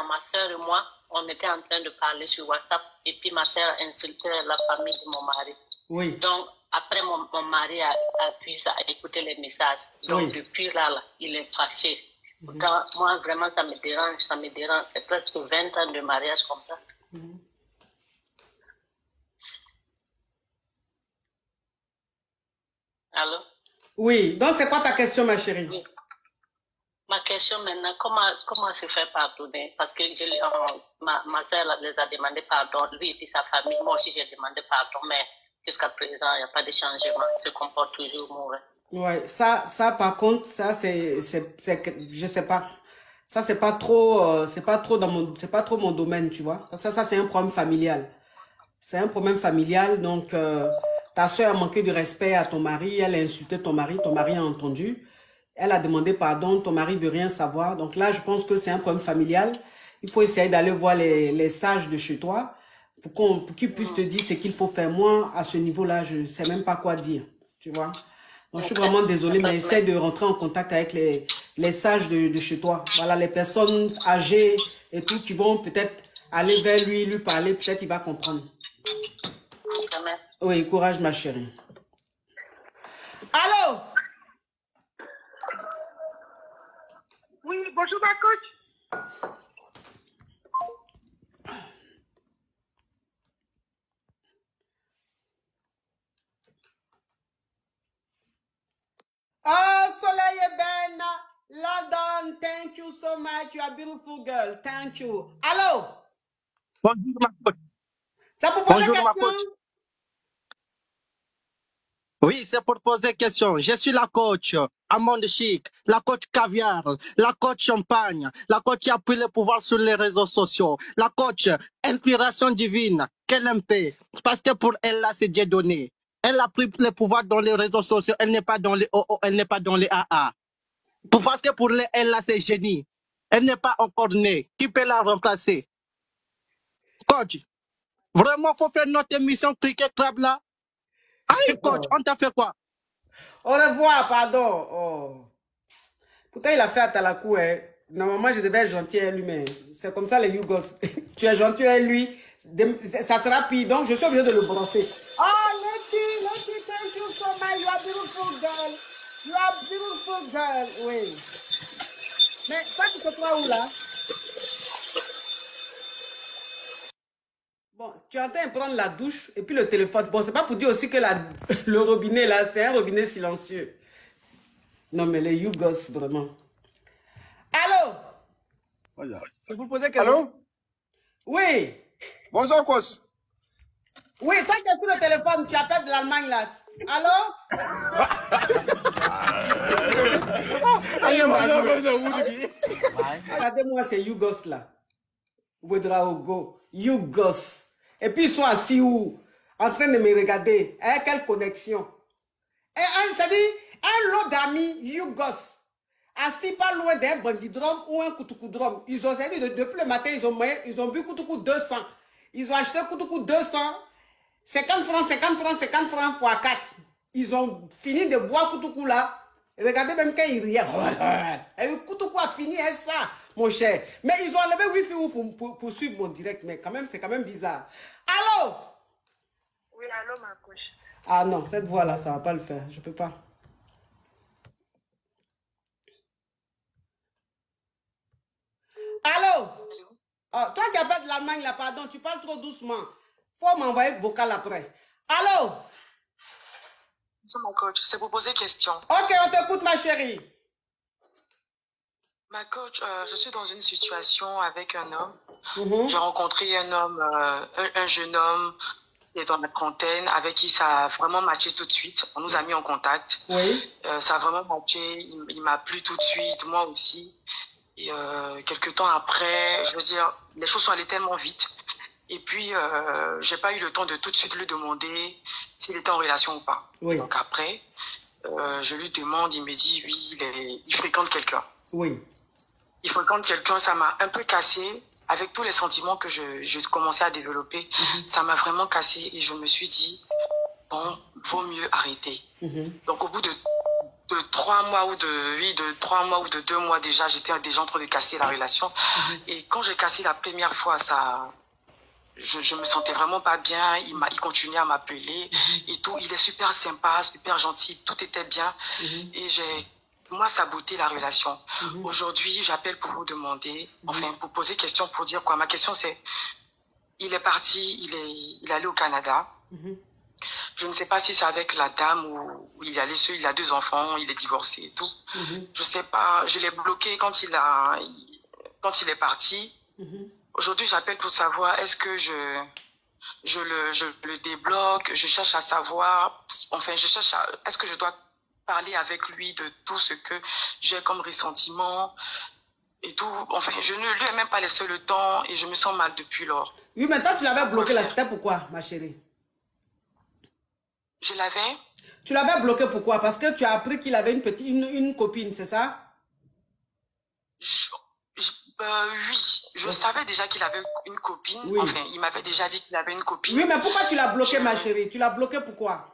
ma soeur et moi, on était en train de parler sur WhatsApp et puis ma soeur insultait la famille de mon mari. Oui. Donc, après, mon mari a pu écouter les messages. Donc, depuis là, il est fâché. Pourtant, moi, vraiment, ça me dérange. C'est presque 20 ans de mariage comme ça. Allô? Oui, donc c'est quoi ta question, ma chérie? Oui. Ma question maintenant, comment se faire pardonner? Parce que ma soeur les a demandé pardon, lui et puis sa famille. Moi aussi, j'ai demandé pardon, mais jusqu'à présent, il n'y a pas de changement. Il se comporte toujours mauvais. Ouais, ça par contre, ça c'est je sais pas. Ça c'est pas trop mon domaine, tu vois. Ça c'est un problème familial. C'est un problème familial, donc ta soeur a manqué de respect à ton mari, elle a insulté ton mari a entendu. Elle a demandé pardon, ton mari veut rien savoir. Donc là, je pense que c'est un problème familial. Il faut essayer d'aller voir les sages de chez toi pour qu'ils puissent te dire ce qu'il faut faire. Moi, à ce niveau-là, je sais même pas quoi dire, tu vois. Donc, je suis vraiment désolée, mais essaie de rentrer en contact avec les sages de chez toi. Voilà, les personnes âgées et tout qui vont peut-être aller vers lui parler, peut-être il va comprendre. Oui, courage ma chérie. Allô? Oui, bonjour ma coach. Oh, Soleil Ben, London, thank you so much. You are a beautiful girl. Thank you. Allô? Bonjour ma coach. Ça pour poser Bonjour ma question? coach. Oui, c'est pour poser question. Je suis la coach Amande Chic, la coach caviar, la coach champagne, la coach qui a pris le pouvoir sur les réseaux sociaux, la coach inspiration divine, qu'elle aime paix. Parce que pour elle, là, c'est Dieu donné. Elle a pris le pouvoir dans les réseaux sociaux, elle n'est pas dans les OO, elle n'est pas dans les AA. Parce que pour elle, là, c'est génie. Elle n'est pas encore née. Qui peut la remplacer? Coach, vraiment, faut faire notre émission Cricket Club là. Aïe, coach, on t'a fait quoi? Au revoir, pardon. Oh. Pourtant, il a fait à Talakou. Hein. Normalement, je devais être gentil avec lui, mais c'est comme ça les Yougos. Tu es gentil avec lui, ça sera pire. Donc, je suis obligé de le brosser. Oh, Letty, thank you so much. You are beautiful girl. You are beautiful girl. Oui. Mais toi, tu te crois où là? Bon, tu es en train de prendre la douche et puis le téléphone. Bon, c'est pas pour dire aussi que le robinet là, c'est un robinet silencieux. Non, mais les Yougos, vraiment. Allô? Je vous posais question. Allô? Oui. Bonsoir, coach. Oui, toi qui es sur le téléphone, tu appelles de l'Allemagne là. Allô? Regardez-moi ces Yougos là. Ouedraogo. Yougos. Et puis ils sont assis où? En train de me regarder. Avec quelle connexion? Et c'est-à-dire, un lot d'amis Yougos. Assis pas loin d'un bandidrome ou un koutoukoudrome. Ils ont dit depuis le matin, ils ont bu koutoukou 200. Ils ont acheté koutoukou 200. 50 francs, 50 francs, 50 francs x 4. Ils ont fini de boire koutoukou là. Et regardez même quand ils riaient. Et le koutoukou a fini avec ça, mon cher. Mais ils ont enlevé Wi-Fi pour suivre mon direct. Mais quand même, c'est quand même bizarre. Allô? Oui, allô, ma coach. Ah non, cette voix-là, ça ne va pas le faire. Je ne peux pas. Allô? Oh, toi qui appelles de l'Allemagne, là, pardon, tu parles trop doucement. Faut m'envoyer vocal après. Allô? C'est mon coach, c'est pour poser question. Ok, on t'écoute, ma chérie. Ma coach, je suis dans une situation avec un homme. J'ai rencontré un homme, un jeune homme qui est dans la trentaine, avec qui ça a vraiment matché tout de suite. On nous a mis en contact. Oui. Ça a vraiment matché. Il m'a plu tout de suite, moi aussi. Et quelques temps après, je veux dire, les choses sont allées tellement vite. Et puis, j'ai pas eu le temps de tout de suite lui demander s'il était en relation ou pas. Oui. Donc après, je lui demande, il me dit, oui, il fréquente quelqu'un. Oui. Il fréquente quelqu'un, ça m'a un peu cassé. Avec tous les sentiments que je commençais à développer, ça m'a vraiment cassé. Et je me suis dit, bon, vaut mieux arrêter. Donc au bout de 3 mois ou de 3 mois ou de 2 mois déjà, j'étais déjà en train de casser la relation. Et quand j'ai cassé la première fois, je me sentais vraiment pas bien. Il continuait à m'appeler et tout. Il est super sympa, super gentil, tout était bien. Et j'ai moi saboté la relation. Aujourd'hui, j'appelle pour vous demander, enfin pour poser question, pour dire quoi. Ma question c'est, il est parti, il est allé au Canada. Je ne sais pas si c'est avec la dame ou il est allé seul, il a 2 enfants, il est divorcé et tout. Je sais pas, je l'ai bloqué quand il est parti. Aujourd'hui, j'appelle pour savoir, est-ce que je le débloque, je cherche à savoir, enfin, est-ce que je dois parler avec lui de tout ce que j'ai comme ressentiment et tout. Enfin, je ne lui ai même pas laissé le temps et je me sens mal depuis lors. Oui, mais toi, tu l'avais bloqué là, c'était pourquoi, ma chérie? Je l'avais? Tu l'avais bloqué pourquoi? Parce que tu as appris qu'il avait une copine, c'est ça? Oui, je savais déjà qu'il avait une copine. Oui. Enfin, il m'avait déjà dit qu'il avait une copine. Oui, mais pourquoi tu l'as bloqué, ma chérie? Tu l'as bloqué pourquoi?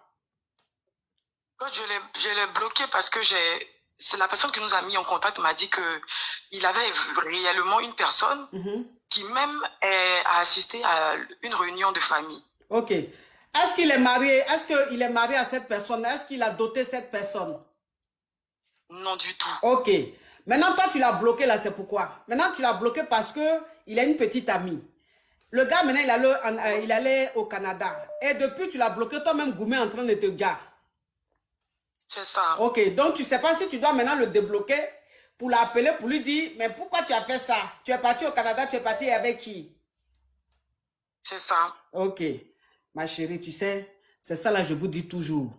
Je l'ai bloqué parce que c'est la personne qui nous a mis en contact m'a dit qu'il avait réellement une personne qui même a assisté à une réunion de famille. Ok. Est-ce qu'il est marié? Est-ce qu'il est marié à cette personne? Est-ce qu'il a doté cette personne? Non, du tout. Ok. Maintenant, toi, tu l'as bloqué là, c'est pourquoi? Maintenant, tu l'as bloqué parce qu'il a une petite amie. Le gars, maintenant, il allait au Canada. Et depuis, tu l'as bloqué, toi-même, Goumé en train de te gare. C'est ça. Ok, donc tu ne sais pas si tu dois maintenant le débloquer pour l'appeler, pour lui dire, mais pourquoi tu as fait ça? Tu es parti au Canada, tu es parti avec qui? C'est ça. Ok. Ma chérie, tu sais, c'est ça là, je vous dis toujours.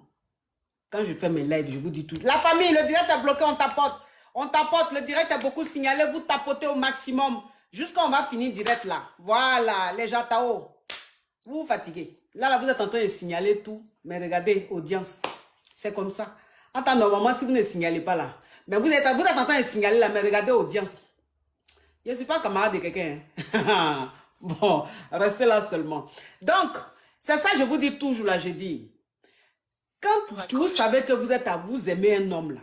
Quand je fais mes lives, je vous dis toujours. La famille, le direct est bloqué, on tapote. On tapote, le direct est beaucoup signalé, vous tapotez au maximum. Jusqu'à on va finir direct là. Voilà, les jatao. Vous vous fatiguez. Là, vous êtes en train de signaler tout. Mais regardez, audience. C'est comme ça. Attends, normalement, si vous ne signalez pas là. Mais vous êtes en train de signaler là, mais regardez l'audience. Je ne suis pas camarade de quelqu'un. Hein. Bon, restez là seulement. Donc, c'est ça, je vous dis toujours là, je dis. Quand vous savez que vous êtes à vous aimer un homme là,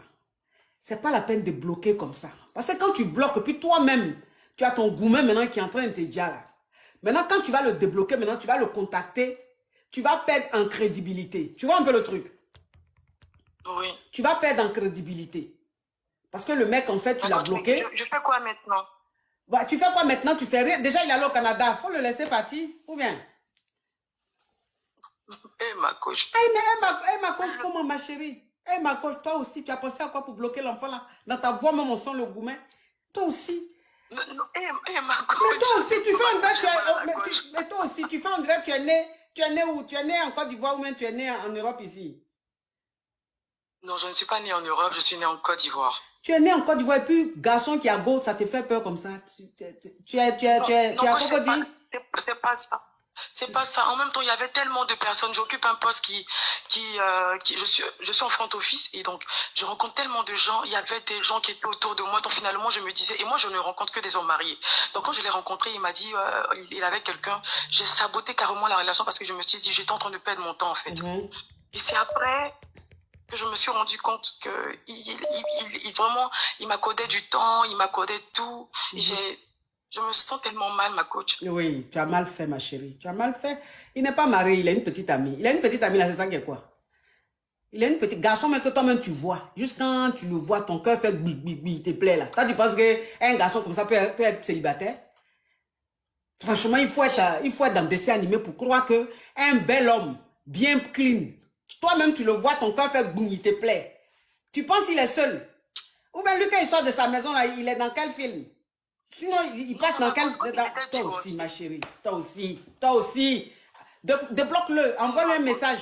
c'est pas la peine de bloquer comme ça. Parce que quand tu bloques, puis toi-même, tu as ton gourmet maintenant qui est en train de te dire là. Maintenant, quand tu vas le débloquer, maintenant, tu vas le contacter, tu vas perdre en crédibilité. Tu vois un peu le truc? Oui. Tu vas perdre en crédibilité. Parce que le mec, en fait, tu l'as bloqué. Je fais quoi maintenant? Bah, tu fais quoi maintenant? Tu fais rien. Déjà, il est allé au Canada. Faut le laisser partir. Ou bien? Ma coach. Ma coach, comment, ma chérie? Ma coach, toi aussi, tu as pensé à quoi pour bloquer l'enfant là? Dans ta voix, même on sent le gourmet. Toi aussi. Ma coach. Mais toi aussi, tu fais un vrai, mais toi aussi, tu fais un vrai, tu es né où? Tu es né en Côte d'Ivoire ou même tu es né en Europe ici? Non, je ne suis pas né en Europe, je suis né en Côte d'Ivoire. Tu es né en Côte d'Ivoire et puis, garçon qui a go, ça te fait peur comme ça. Tu as quoi dit? C'est pas ça. C'est pas ça. En même temps, il y avait tellement de personnes. J'occupe un poste je suis en front office et donc je rencontre tellement de gens. Il y avait des gens qui étaient autour de moi. Donc finalement, je me disais, et moi, je ne rencontre que des hommes mariés. Donc quand je l'ai rencontré, il m'a dit, il avait quelqu'un. J'ai saboté carrément la relation parce que je me suis dit, j'étais en train de perdre mon temps en fait. Et c'est après que je me suis rendu compte que vraiment, il m'accordait du temps, il m'accordait tout. Je me sens tellement mal, ma coach. Oui, tu as mal fait, ma chérie. Tu as mal fait. Il n'est pas marié, il a une petite amie. Il a une petite amie, là, c'est ça qui est quoi? Il a une petite garçon, mais que toi-même tu vois. Juste quand tu le vois, ton cœur fait bip, bip, bip, il te plaît, là. Toi, tu penses qu'un garçon comme ça peut être célibataire? Franchement, il faut être dans des dessins animés pour croire qu'un bel homme, bien clean, toi-même tu le vois, ton cœur fait boum, il te plaît. Tu penses qu'il est seul? Ou bien lui, quand il sort de sa maison, là, il est dans quel film? Sinon, il passe dans quel... Toi aussi, ma chérie. Toi aussi. Toi aussi. Débloque-le. Envoie-lui un message.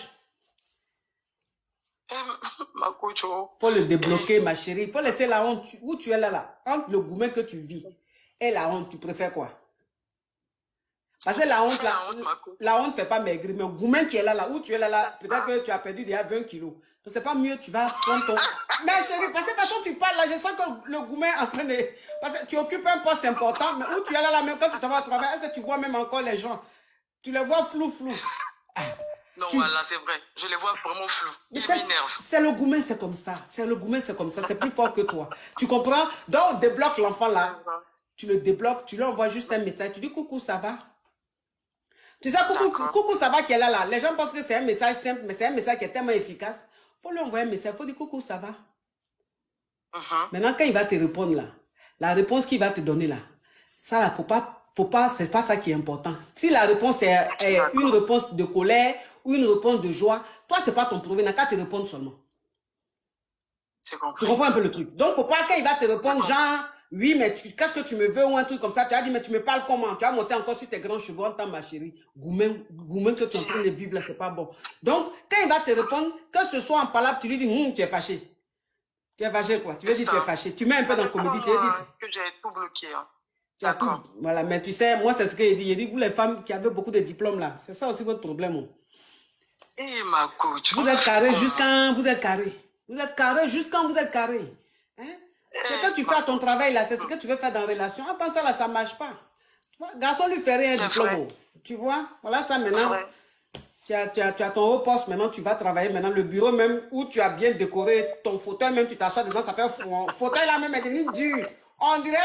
Ma coach. Faut le débloquer, ma chérie. Il faut laisser la honte. Où tu es là. Entre le gourmet que tu vis et la honte, tu préfères quoi? Parce que la honte, la honte ne fait pas maigrir. Mais le gourmet qui est là, où tu es là, peut-être que tu as perdu déjà 20 kilos. Donc, c'est pas mieux, tu vas prendre ton... Mais chérie, parce que de toute façon, tu parles là, je sens que le gourmet est en train de... Parce que tu occupes un poste important, mais où tu es là, même quand tu t'en vas travailler, est-ce que tu vois même encore les gens? Tu les vois flou. Non, voilà, c'est vrai. Je les vois vraiment flou. Ils m'énervent. C'est le gourmet, c'est comme ça. C'est le gourmet, c'est comme ça. C'est plus fort que toi. Tu comprends? Donc, débloque l'enfant là. Tu le débloques, tu lui envoies juste un message. Tu dis coucou, ça va? Tu sais, coucou, ça va qui est là. Les gens pensent que c'est un message simple, mais c'est un message qui est tellement efficace. Il faut lui envoyer un message. Il faut dire coucou, ça va? Maintenant, quand il va te répondre là, la réponse qu'il va te donner là, ça là, c'est pas ça qui est important. Si la réponse est une réponse de colère ou une réponse de joie, toi, c'est pas ton problème. N'a qu'à te répondre seulement. Tu comprends un peu le truc? Donc, faut pas qu'il va te répondre genre, oui, mais qu'est-ce que tu me veux ou un truc comme ça. Tu as dit, mais tu me parles comment? Tu as monté encore sur tes grands cheveux en temps, ma chérie. Gourmet que tu es en train de vivre là, c'est pas bon. Donc, quand il va te répondre, que ce soit en parole, tu lui dis, tu es fâché. Tu es fâché quoi? Tu veux dire tu es fâché. Tu mets un peu dans la comédie, tu dis. Que j'ai tout bloqué. Hein. Tu as tout. Voilà, mais tu sais, moi, c'est ce qu'il dit. Il dit, vous les femmes qui avez beaucoup de diplômes là, c'est ça aussi votre problème. Ma coach. Vous êtes carré jusqu'à vous êtes carré. Vous êtes carré jusqu'à vous êtes carré. Hein? Ce que tu fais à ton travail là, c'est ce que tu veux faire dans la relation. En pensant là, ça ne marche pas. Garçon lui fait rien diplôme. Tu vois? Voilà ça maintenant. Tu as ton haut poste, maintenant tu vas travailler. Maintenant le bureau même où tu as bien décoré ton fauteuil, même tu t'assois dedans, ça fait un fauteuil là même est devenu dur. On dirait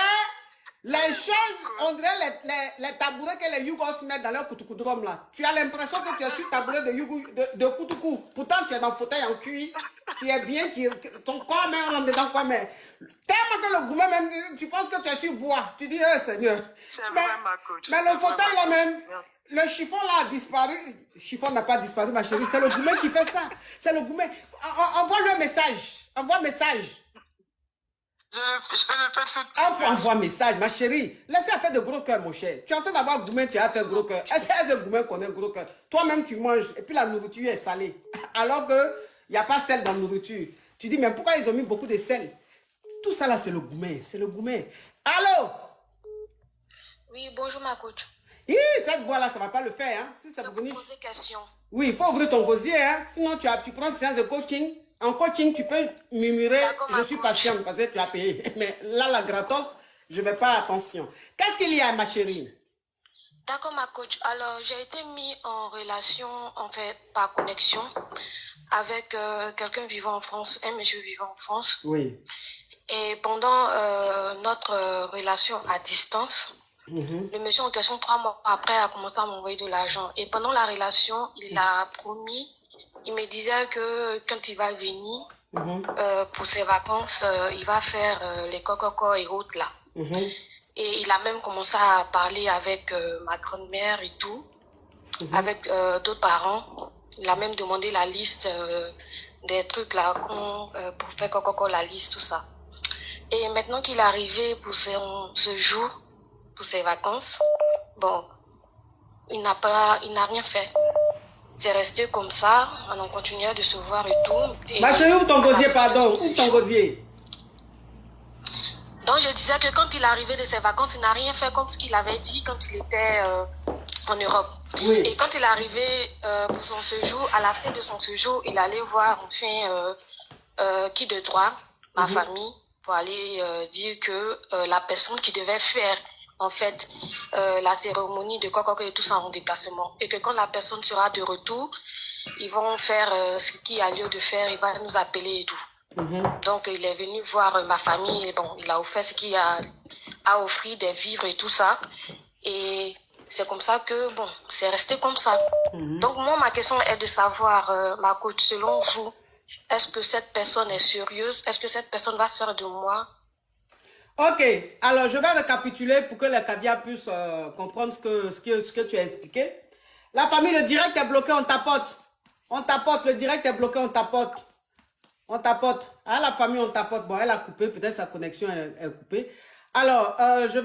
les chaises, on dirait les tabourets que les Yougos mettent dans leur koutoukoutoum là. Tu as l'impression que tu es sur le tabouret de koutoukou. Pourtant tu es dans le fauteuil en cuir, qui est bien, ton corps même rentre dedans quoi, mais tellement que le gourmet même, tu penses que tu es sur bois. Tu dis, Seigneur. Mais le fauteuil là même, le chiffon là a disparu. Le chiffon n'a pas disparu, ma chérie. C'est le gourmet qui fait ça. C'est le gourmet. Envoie-lui un message. Envoie un message. Je le fais tout de suite. Envoie un message, ma chérie. Laissez faire de gros cœur, mon cher. Tu es en train d'avoir gourmet, tu as fait gros cœur. Est-ce que gourmet connaît gros cœur? Toi-même, tu manges et puis la nourriture est salée. Alors que il n'y a pas sel dans la nourriture. Tu dis, mais pourquoi ils ont mis beaucoup de sel? Tout ça là, c'est le gourmet. C'est le gourmet. Allô? Oui, bonjour ma coach. Oui, cette voix-là, ça ne va pas le faire. Hein. Si ça poser question. Oui, il faut ouvrir ton gosier. Hein. Sinon, tu prends séance de coaching. En coaching, tu peux murmurer, je suis patiente parce que tu as payé. Mais là, la gratos, je ne vais pas attention. Qu'est-ce qu'il y a, ma chérie? D'accord, ma coach. Alors, j'ai été mis en relation, en fait, par connexion avec quelqu'un vivant en France, un monsieur vivant en France. Oui. Et pendant notre relation à distance, le monsieur en question, 3 mois après, a commencé à m'envoyer de l'argent. Et pendant la relation, il a promis, il me disait que quand il va venir pour ses vacances, il va faire les cococos et autres là. Et il a même commencé à parler avec ma grand-mère et tout, avec d'autres parents. Il a même demandé la liste des trucs là, pour faire coco, la liste, tout ça. Et maintenant qu'il est arrivé pour ce jour, pour ses vacances, bon, il n'a rien fait. C'est resté comme ça, on continuait de se voir et tout. Et ma chérie, où ton gosier, pardon, où ton gosier? Donc je disais que quand il est arrivé de ses vacances, il n'a rien fait comme ce qu'il avait dit quand il était en Europe. Oui. Et quand il est arrivé pour son séjour, à la fin de son séjour, il allait voir enfin qui de droit, ma famille, pour aller dire que la personne qui devait faire en fait la cérémonie de coco et tout ça en déplacement. Et que quand la personne sera de retour, ils vont faire ce qu'il a lieu de faire, il va nous appeler et tout. Donc il est venu voir ma famille et bon, il a offert ce qu'il a offert, des vivres et tout ça. Et c'est comme ça que bon, c'est resté comme ça. Donc moi, ma question est de savoir, ma coach, selon vous, est-ce que cette personne est sérieuse? Est-ce que cette personne va faire de moi? Ok, alors je vais récapituler pour que les caviar puissent comprendre ce que tu as expliqué. La famille, le direct est bloqué, on tapote. On tapote, le direct est bloqué, on tapote. On tapote. Hein, la famille, on tapote. Bon, elle a coupé, peut-être sa connexion est coupée. Alors, je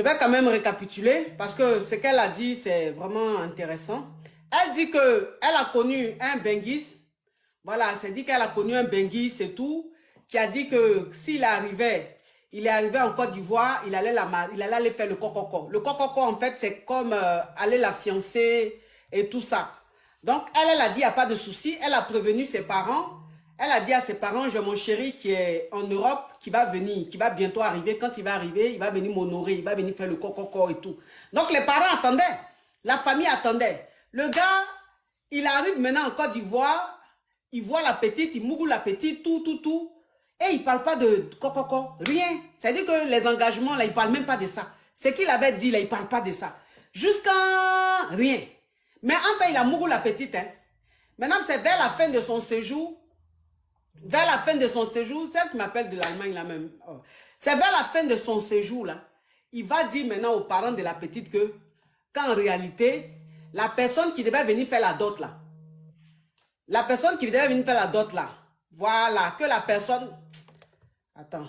vais quand même récapituler parce que ce qu'elle a dit, c'est vraiment intéressant. Elle dit qu'elle a connu un Benguis. Voilà, elle s'est dit qu'elle a connu un Benguis et tout, qui a dit que s'il arrivait, il est arrivé en Côte d'Ivoire, il allait aller faire le cococo. Le cococo, en fait, c'est comme aller la fiancer et tout ça. Donc, elle a dit, il n'y a pas de souci. Elle a prévenu ses parents. Elle a dit à ses parents, j'ai mon chéri qui est en Europe, qui va venir, qui va bientôt arriver. Quand il va arriver, il va venir m'honorer, il va venir faire le cococo et tout. Donc, les parents attendaient. La famille attendait. Le gars, il arrive maintenant en Côte d'Ivoire. Il voit la petite, il mougoule la petite, tout. Et il ne parle pas de cococo, rien. C'est-à-dire que les engagements, là, il ne parle même pas de ça. Ce qu'il avait dit, là, il ne parle pas de ça. Jusqu'à rien. Mais enfin, il a mouru la petite. Hein. Maintenant, c'est vers la fin de son séjour. Vers la fin de son séjour, celle qui m'appelle de l'Allemagne, là même. Oh. C'est vers la fin de son séjour, là. Il va dire maintenant aux parents de la petite qu'en réalité, la personne qui devait venir faire la dot, là. La personne qui devait venir faire la dot, là. Voilà, que la personne... Attends.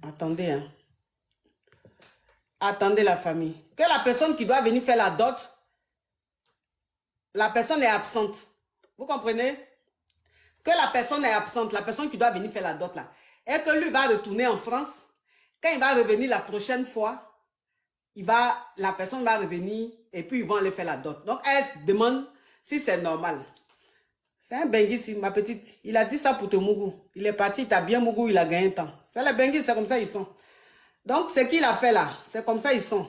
Attendez, hein. Attendez la famille. Que la personne qui doit venir faire la dot... La personne est absente. Vous comprenez? Que la personne est absente, la personne qui doit venir faire la dot là. Et que lui va retourner en France. Quand il va revenir la prochaine fois, la personne va revenir et puis ils vont aller faire la dot. Donc elle se demande si c'est normal. C'est un Benguis, ma petite. Il a dit ça pour te mougou. Il est parti, il t'a bien mougou, il a gagné un temps. C'est les Benguis, c'est comme ça ils sont. Donc ce qu'il a fait là, c'est comme ça ils sont.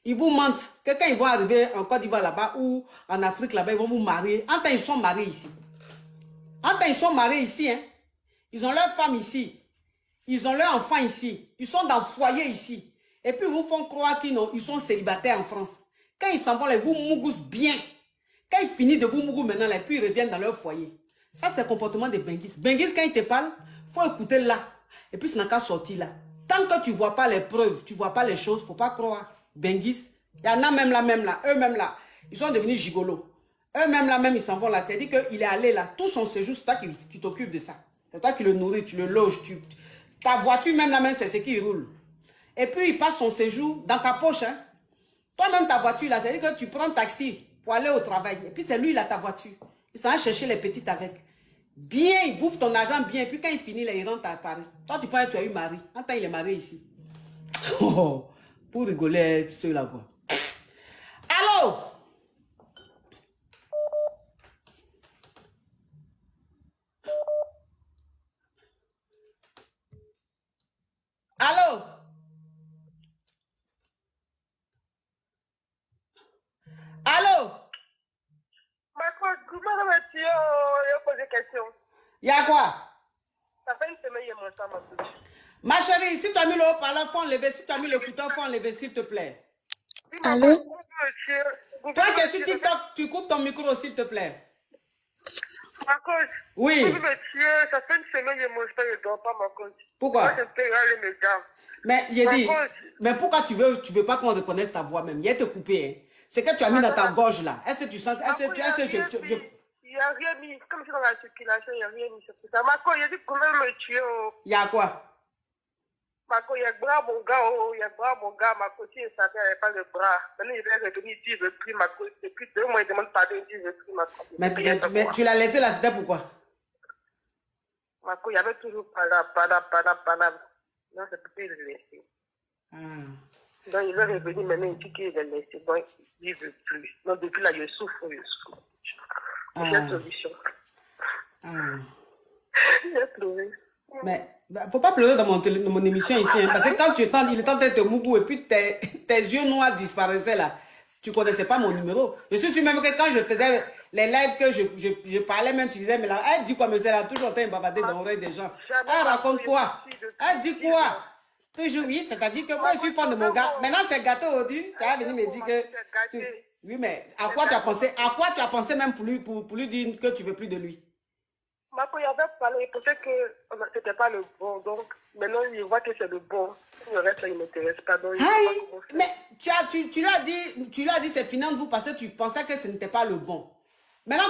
Ils vous mentent que quand ils vont arriver en Côte d'Ivoire là-bas ou en Afrique là-bas, ils vont vous marier. En temps, ils sont mariés ici. En temps, ils sont mariés ici. Hein. Ils ont leur femme ici. Ils ont leur enfant ici. Ils sont dans le foyer ici. Et puis, ils vous font croire qu'ils sont célibataires en France. Quand ils s'en vont, là, ils vous mougoussent bien. Quand ils finissent de vous mougou maintenant, là, puis ils reviennent dans leur foyer. Ça, c'est le comportement des Benguis. Benguis, quand ils te parlent, il faut écouter là. Et puis, c'est n'a qu'à sortir là. Tant que tu ne vois pas les preuves, tu ne vois pas les choses, il ne faut pas croire. Benguis, il y en a même là, eux-mêmes là, ils sont devenus gigolos. Eux-mêmes là, même ils s'en vont là. C'est-à-dire qu'il est allé là, tout son séjour, c'est toi qui t'occupes de ça. C'est toi qui le nourris, tu le loges. Ta voiture même là, même c'est ce qui roule. Et puis il passe son séjour dans ta poche. Hein. Toi-même ta voiture là, c'est-à-dire que tu prends un taxi pour aller au travail. Et puis c'est lui, il a ta voiture. Il s'en va chercher les petites avec. Bien, il bouffe ton argent bien. Et puis quand il finit là, il rentre à Paris. Toi tu penses que tu as eu mari. En temps il est marié ici. Oh, pour rigoler ceux-là quoi. Allô? Il y a quoi? Ça fait une semaine, il y a mon sang, ma coach. Ma chérie, si tu as mis le haut-parleur, faut enlever. Si tu as mis le couteau, faut enlever, s'il te plaît. Allô? Monsieur. Toi qui es sur TikTok, tu coupes ton micro, s'il te plaît. Ma coach. Oui. Monsieur, ça fait une semaine, je ne mange pas, je ne dors pas, ma coach. Pourquoi? Moi, je peux aller mes dents. Mais j'ai dit, mais pourquoi tu veux pas qu'on reconnaisse ta voix même? Il a te coupé, hein. C'est que tu as mis dans ta gorge là. Est-ce que tu sens, Il n'y a rien mis, comme si dans la circulation, il n'y a rien mis sur tout ça. Ma coach, il a dit comment me tuer. Il y a quoi? Ma coach, il y a bras, mon gars, il y a bras, mon gars, ma coach, il savait, il n'avait pas le bras. Maintenant, il est revenu, il dit, je veux plus, ma coach. Depuis 2 mois, il demande pardon, il dit, je veux plus, ma coach. Mais tu l'as laissé là, c'était pourquoi? Ma coach, il y avait toujours pas là. Non, c'est pour qu'il le laisser. Donc, il est revenu, maintenant, il dit qu'il le laissé. Donc, il ne veut plus. Donc, depuis là, je souffre. J'ai une solution. J'ai pleuré. Mais, faut pas pleurer dans mon émission ici, hein, parce que quand il est en train de te mougou et puis tes yeux noirs disparaissaient là, tu connaissais pas mon numéro. Je suis sûr même que quand je faisais les lives que je parlais même, tu disais, mais là, elle dit quoi, mais elle a toujours en train de bavarder dans l'oreille des gens. Elle raconte quoi? Elle dit quoi? Toujours oui, c'est-à-dire que moi je suis fan de mon gars. Maintenant c'est gâteau aujourd'hui. Tu vas venir me dire que... Oui, mais à quoi tu as pensé? À quoi tu as pensé même pour lui dire que tu veux plus de lui? Marco, il avait parlé, peut-être que c'était pas le bon, donc maintenant il voit que c'est le bon. Le reste, il ne m'intéresse pas. Donc, mais tu l'as dit, c'est fini entre vous parce que tu pensais que ce n'était pas le bon. Maintenant,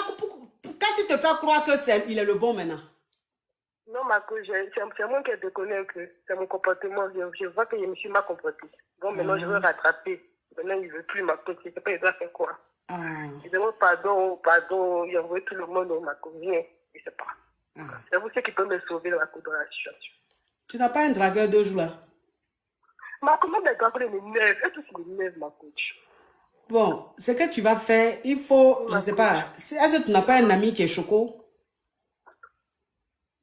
qu'est-ce qui te fait croire que il est le bon maintenant? Non, Marco, c'est moi qui déconne que c'est mon comportement. Je vois que je me suis mal comporté. Donc maintenant, je veux rattraper. Maintenant, il ne veut plus, Marco. Je ne sais pas, il doit faire quoi. Il demande pardon, il envoie tout le monde, Marco. Viens. Je ne sais pas. C'est vous qui peut me sauver dans la situation. Tu n'as pas un dragueur de jour là? Ma comment des dragueurs m'énervent? Est-ce que c'est m'énerve, ma coach? Bon, ce que tu vas faire, il faut, je ne sais pas, est-ce que tu n'as pas un ami qui est choco?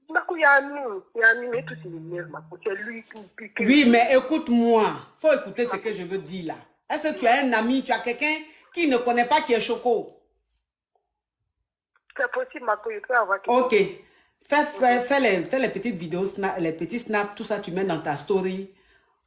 Ma coach, il y a un ami, mais tout c'est m'énerve, ma coach. C'est lui qui... Oui, mais écoute-moi. Il faut écouter ce que je veux dire là. Est-ce que tu as un ami, tu as quelqu'un qui ne connaît pas qui est choco? C'est possible, ma coach, je peux avoir quelqu'un. Ok. Fais les petites vidéos, les petits snaps, tout ça, tu mets dans ta story.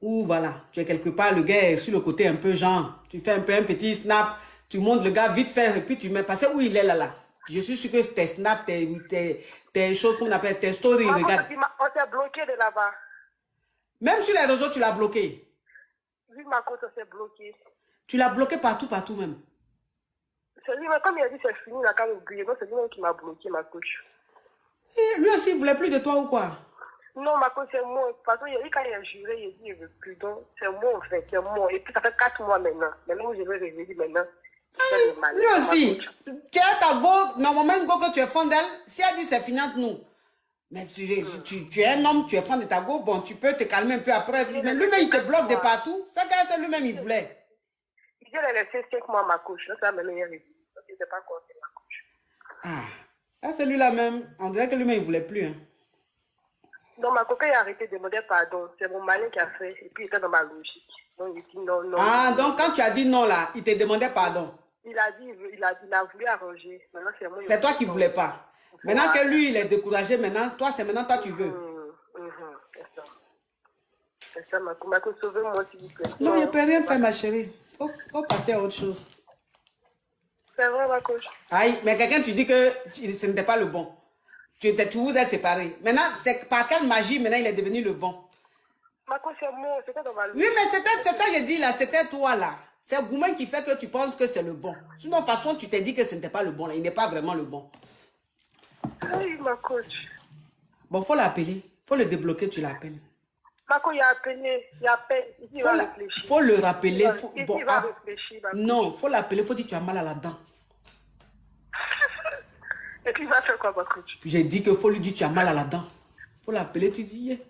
Ou voilà, tu es quelque part, le gars est sur le côté un peu genre, tu fais un petit snap, tu montres le gars vite fait, et puis tu mets, parce que où il est là. Je suis sûr que tes snaps, tes choses qu'on appelle tes stories, regarde. On s'est bloqué de là-bas. Même sur les réseaux, tu l'as bloqué. Oui, ma coach, on s'est bloqué. Tu l'as bloqué partout même. C'est lui, mais comme il a dit c'est fini, il a quand même oublié. Donc c'est lui qui m'a bloqué, ma coach. Et lui aussi, il voulait plus de toi ou quoi? Non, ma coach, c'est moi. Parce que quand il a juré, il a dit il ne veut plus. Donc c'est moi en fait, c'est moi. Et puis ça fait 4 mois maintenant. Maintenant, je vais revenir maintenant. Lui aussi, tu as ta go, normalement une go que tu es fan d'elle, si elle dit c'est fini entre nous. Mais tu es un homme, tu es fan de ta go, bon, tu peux te calmer un peu après. Mais lui-même, il te bloque de partout. Ça, c'est lui-même, il voulait. Il dit, elle a laissé 5 mois ma couche. Ça, maintenant, il a réussi. Je ne sais pas quoi c'est ma couche. Ah, celui-là même, on dirait que lui-même, il ne voulait plus. Hein. Donc, ma coquille a arrêté de demander pardon. C'est mon malin qui a fait. Et puis, il était dans ma logique. Donc, il dit non, non. Ah, donc quand tu as dit non, là, il te demandait pardon. Il a dit, il a voulu arranger. Maintenant, c'est moi. C'est toi qui ne voulais pas. Maintenant que lui, il est découragé, maintenant, toi, c'est maintenant toi, tu veux. C'est ça. C'est ça, ma coquille. Sauvez-moi, s'il vous plaît. Non, il ne peut rien faire, ma chérie. Faut passer à autre chose. C'est vrai, ma coach. Aïe, mais quelqu'un, tu dis que ce n'était pas le bon. Tu vous êtes séparés. Maintenant, c'est par quelle magie, maintenant, il est devenu le bon? Ma coach, c'est moi, c'était dans ma logique. Oui, mais c'est ça que j'ai dit là, c'était toi là. C'est Goumen qui fait que tu penses que c'est le bon. Sinon, de toute façon, tu t'es dit que ce n'était pas le bon là. Il n'est pas vraiment le bon. Oui, ma coach. Bon, faut l'appeler. Faut le débloquer, tu l'appelles. Ma coach, il a appelé. Il appelle. Il va réfléchir. Faut le rappeler. Il va réfléchir. Non, faut l'appeler. Faut dire que tu as mal à la dent. Et puis, il va faire quoi, ma coach? J'ai dit qu'il faut lui dire que tu as mal à la dent. Faut l'appeler, tu dis,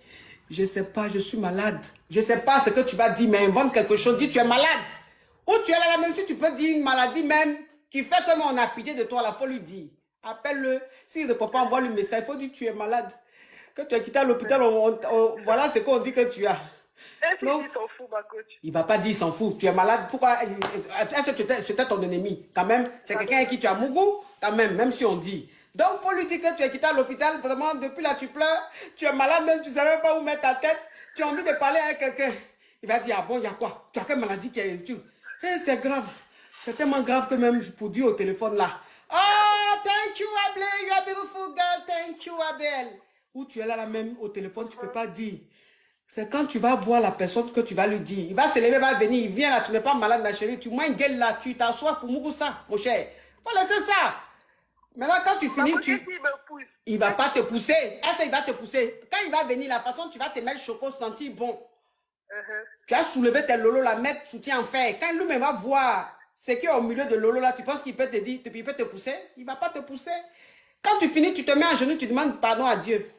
je sais pas, je suis malade. Je sais pas ce que tu vas dire, mais invente quelque chose. Dis, tu es malade. Ou tu es là, même si tu peux dire une maladie même qui fait que on a pitié de toi, là, faut lui dire. Appelle-le. S'il ne répond pas, envoie le message. Il faut dire que tu es malade. Que tu as quitté l'hôpital, voilà ce qu'on dit que tu as. Est-ce qu'il s'en fout, ma coach? Il va pas dire il s'en fout. Tu es malade. Pourquoi? Est-ce que c'était ton ennemi? Quand même, c'est quelqu'un avec qui tu as Mougou. Quand même si on dit. Donc, il faut lui dire que tu es quitté à l'hôpital, vraiment, depuis là, tu pleures, tu es malade même, tu ne sais même pas où mettre ta tête, tu as envie de parler à quelqu'un. Il va dire, ah bon, il y a quoi? Tu as quelle maladie qui est... c'est grave. C'est tellement grave que même pour dire au téléphone là, oh, thank you, Abel, you are a beautiful girl, thank you, Abel. Ou tu es là même au téléphone, tu ne peux pas dire. C'est quand tu vas voir la personne que tu vas lui dire. Il va se lever, il va venir, il vient là, tu n'es pas malade, ma chérie, tu moins gueule là, tu t'assois pour Mugusa, mon cher. Voilà, c'est ça. Maintenant, quand tu finis, il ne va pas te pousser. Est-ce qu'il va te pousser? Quand il va venir, la façon tu vas te mettre choco, sentir bon. Tu as soulevé tes lolos, la mettre soutien en fer. Quand lui-même va voir ce qui est au milieu de lolo là, tu penses qu'il peut te dire, il peut te pousser? Il ne va pas te pousser. Quand tu finis, tu te mets à genoux, tu demandes pardon à Dieu.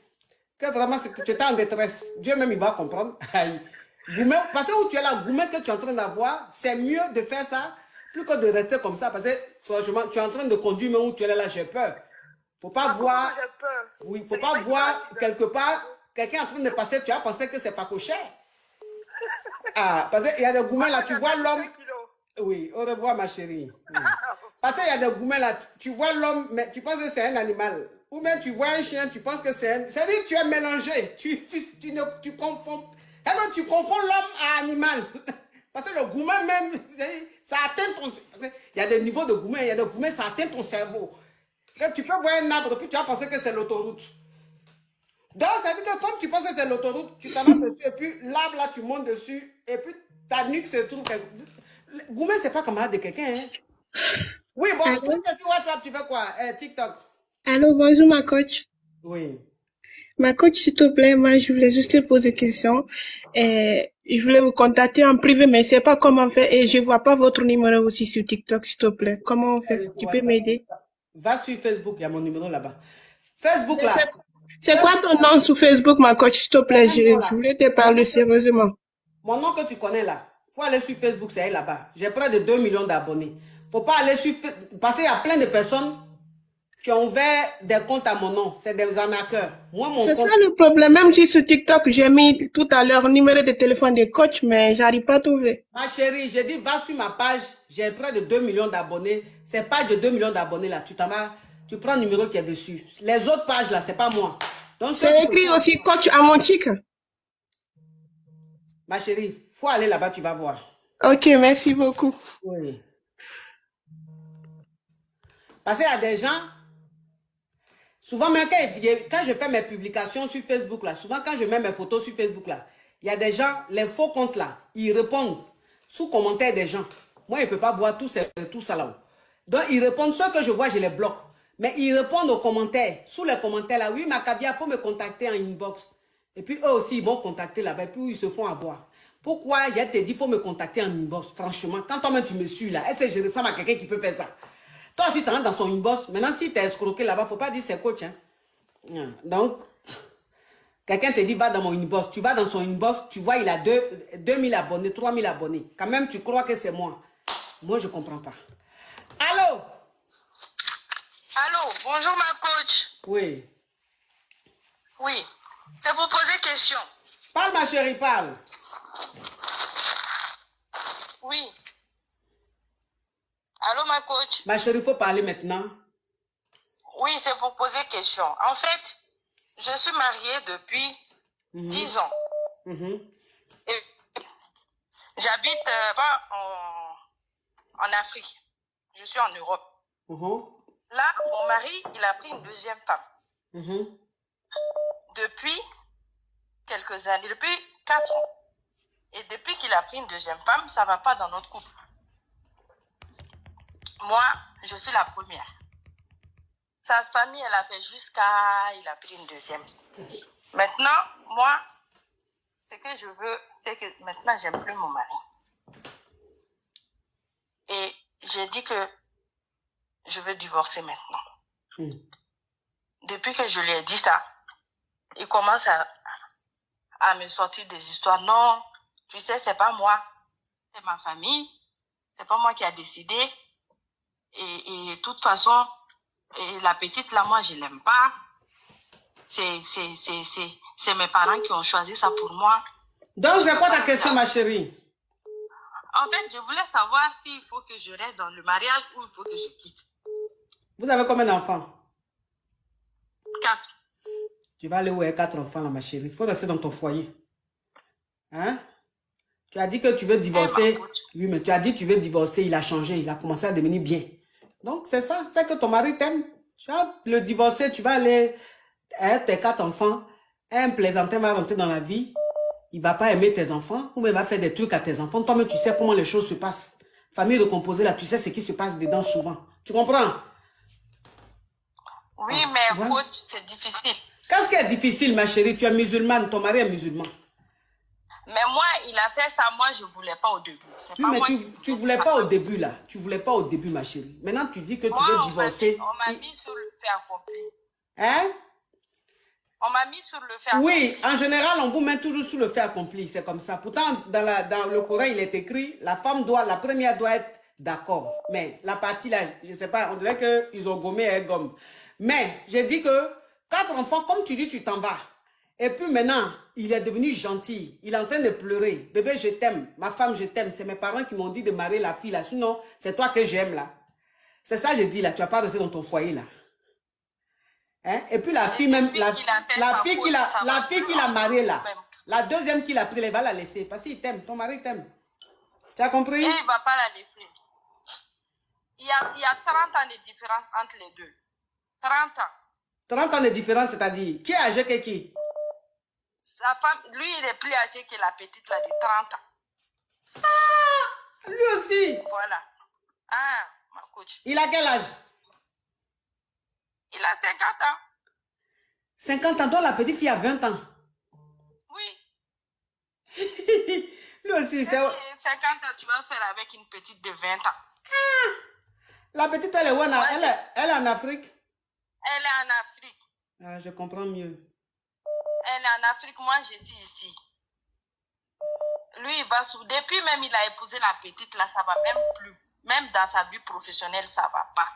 Que vraiment, tu es en détresse. Dieu même, il va comprendre. Parce que où tu es là, gourmet que tu es en train d'avoir, c'est mieux de faire ça plus que de rester comme ça. Parce que franchement, tu es en train de conduire, mais où tu es là, j'ai peur. Faut pas voir. Oui, faut pas voir quelque part quelqu'un en train de passer, tu as pensé que c'est pas coché. Ah, parce qu'il y a des gourmets là, tu vois l'homme. Oui, au revoir ma chérie. Oui. Parce qu'il y a des gourmets là, tu vois l'homme, mais tu penses que c'est un animal. Ou même tu vois un chien, tu penses que c'est un... C'est-à-dire que tu es mélangé. Tu confonds... Tu confonds l'homme à animal. Parce que le gourmet même, ça atteint ton... Il y a des niveaux de gourmet, il y a des gourmets, ça atteint ton cerveau. Tu peux voir un arbre, puis tu vas penser que c'est l'autoroute. Donc, ça veut dire que comme tu penses que c'est l'autoroute, tu t'avances dessus, et puis l'arbre là, tu montes dessus, et puis ta nuque se trouve... Gourmet, c'est pas camarade de quelqu'un, hein. Oui, bon, sur WhatsApp, tu fais quoi? TikTok. Allô, bonjour ma coach. Oui. Ma coach, s'il te plaît, moi je voulais juste te poser une question. Je voulais vous contacter en privé, mais je sais pas comment faire et je vois pas votre numéro aussi sur TikTok, s'il te plaît. Comment on fait? Tu peux m'aider? Va sur Facebook, il y a mon numéro là-bas. Facebook là. C'est quoi ton nom sur Facebook, ma coach, s'il te plaît? Je voulais te parler sérieusement. Mon nom que tu connais là. Faut aller sur Facebook, c'est là-bas. J'ai près de 2 millions d'abonnés. Faut pas aller sur Facebook parce qu'il y a plein de personnes qui ont ouvert des comptes à mon nom. C'est des arnaqueurs. Moi, mon C'est compte... ça le problème. Même si sur TikTok, j'ai mis tout à l'heure le numéro de téléphone des coachs, mais j'arrive pas à trouver. Ma chérie, j'ai dit, va sur ma page. J'ai près de 2 millions d'abonnés. Cette page de 2 millions d'abonnés là, tu prends le numéro qui est dessus. Les autres pages là, c'est pas moi. C'est écrit aussi coach à mon chic. Ma chérie, faut aller là-bas, tu vas voir. Ok, merci beaucoup. Oui. Parce qu'il y a des gens, souvent même quand je fais mes publications sur Facebook là, souvent quand je mets mes photos sur Facebook là, il y a des gens, les faux comptes là, ils répondent sous commentaires des gens. Moi, je ne peux pas voir tout ça là-haut. Donc, ils répondent, ceux que je vois, je les bloque. Mais ils répondent aux commentaires. Sous les commentaires là, oui, Macabia, il faut me contacter en inbox. Et puis eux aussi, ils vont contacter là-bas, et puis ils se font avoir. Pourquoi je te dis, il faut me contacter en inbox, franchement. Quand toi-même tu me suis là, est-ce que je ressemble à quelqu'un qui peut faire ça? Toi aussi, tu rentres dans son inbox. Maintenant, si tu es escroqué là-bas, il ne faut pas dire c'est coach. Hein. Donc, quelqu'un te dit, va dans mon inbox. Tu vas dans son inbox, tu vois, il a 2000 abonnés, 3000 abonnés. Quand même, tu crois que c'est moi. Moi, je ne comprends pas. Allô? Allô, bonjour ma coach. Oui. Oui, c'est pour poser question. Parle ma chérie, parle. Oui. Allô ma coach. Ma chérie, il faut parler maintenant. Oui, c'est pour poser question. En fait, je suis mariée depuis 10 ans. Et j'habite pas en Afrique. Je suis en Europe. Là, mon mari, il a pris une deuxième femme. Depuis quelques années, depuis 4 ans. Et depuis qu'il a pris une deuxième femme, ça ne va pas dans notre couple. Moi, je suis la première. Sa famille, elle a fait jusqu'à... Il a pris une deuxième. Maintenant, moi, ce que je veux, c'est que maintenant, j'aime plus mon mari. Et j'ai dit que je veux divorcer maintenant. Depuis que je lui ai dit ça, il commence à me sortir des histoires. Non, tu sais, c'est pas moi, c'est ma famille. C'est pas moi qui a décidé. Et de toute façon, la petite là, moi, je l'aime pas. C'est mes parents qui ont choisi ça pour moi. Donc, c'est quoi ta question, ma chérie? En fait, je voulais savoir s'il faut que je reste dans le mariage ou il faut que je quitte. Vous avez combien d'enfants? 4. Tu vas aller où avec 4 enfants, là, ma chérie? Il faut rester dans ton foyer. Hein? Tu as dit que tu veux divorcer. Oui, mais tu as dit que tu veux divorcer. Il a changé. Il a commencé à devenir bien. Donc, c'est ça. C'est que ton mari t'aime. Tu vas le divorcer. Tu vas aller avec tes 4 enfants. Un plaisantin va rentrer dans la vie. Il ne va pas aimer tes enfants. Ou il va faire des trucs à tes enfants. Toi-même, tu sais comment les choses se passent. Famille recomposée, là, tu sais ce qui se passe dedans souvent. Tu comprends? Oui, mais voilà. Coach, c'est difficile. Qu'est-ce qui est difficile, ma chérie? Tu es musulmane. Ton mari est musulman. Mais moi, il a fait ça, moi, je ne voulais pas au début. Oui, mais tu ne voulais pas au début, là. Tu ne voulais pas au début, ma chérie. Maintenant, tu dis que tu veux divorcer. On m'a mis sur le fait accompli. Hein? On m'a mis sur le fait accompli. Oui, en général, on vous met toujours sur le fait accompli. C'est comme ça. Pourtant, dans le Coran, il est écrit, la première doit être d'accord. Mais la partie là, je ne sais pas, on dirait qu'ils ont gommé un gomme. Mais j'ai dit que 4 enfants, comme tu dis, tu t'en vas. Et puis maintenant, il est devenu gentil. Il est en train de pleurer. Bébé, je t'aime. Ma femme, je t'aime. C'est mes parents qui m'ont dit de marier la fille là. Sinon, c'est toi que j'aime là. C'est ça que j'ai dit là. Tu vas pas rester dans ton foyer là. Hein? Et puis la fille même, la fille qu'il a mariée là. La deuxième qu'il a pris, il va la laisser. Parce qu'il t'aime. Ton mari t'aime. Tu as compris? Et il ne va pas la laisser. Il y a 30 ans de différence entre les deux. 30 ans. 30 ans de différence, c'est-à-dire, qui est âgé que qui? Sa femme, lui, il est plus âgé que la petite là de 30 ans. Ah! Lui aussi? Voilà. Ah, ma coach. Il a quel âge? Il a 50 ans. 50 ans, donc la petite fille a 20 ans. Oui. Lui aussi, c'est... 50 ans, tu vas faire avec une petite de 20 ans. Ah! La petite, elle est où? Elle est en Afrique? Elle est en Afrique. Ah, je comprends mieux. Elle est en Afrique, moi je suis ici. Lui, il va sous. Depuis même il a épousé la petite, là, ça va même plus. Même dans sa vie professionnelle, ça va pas.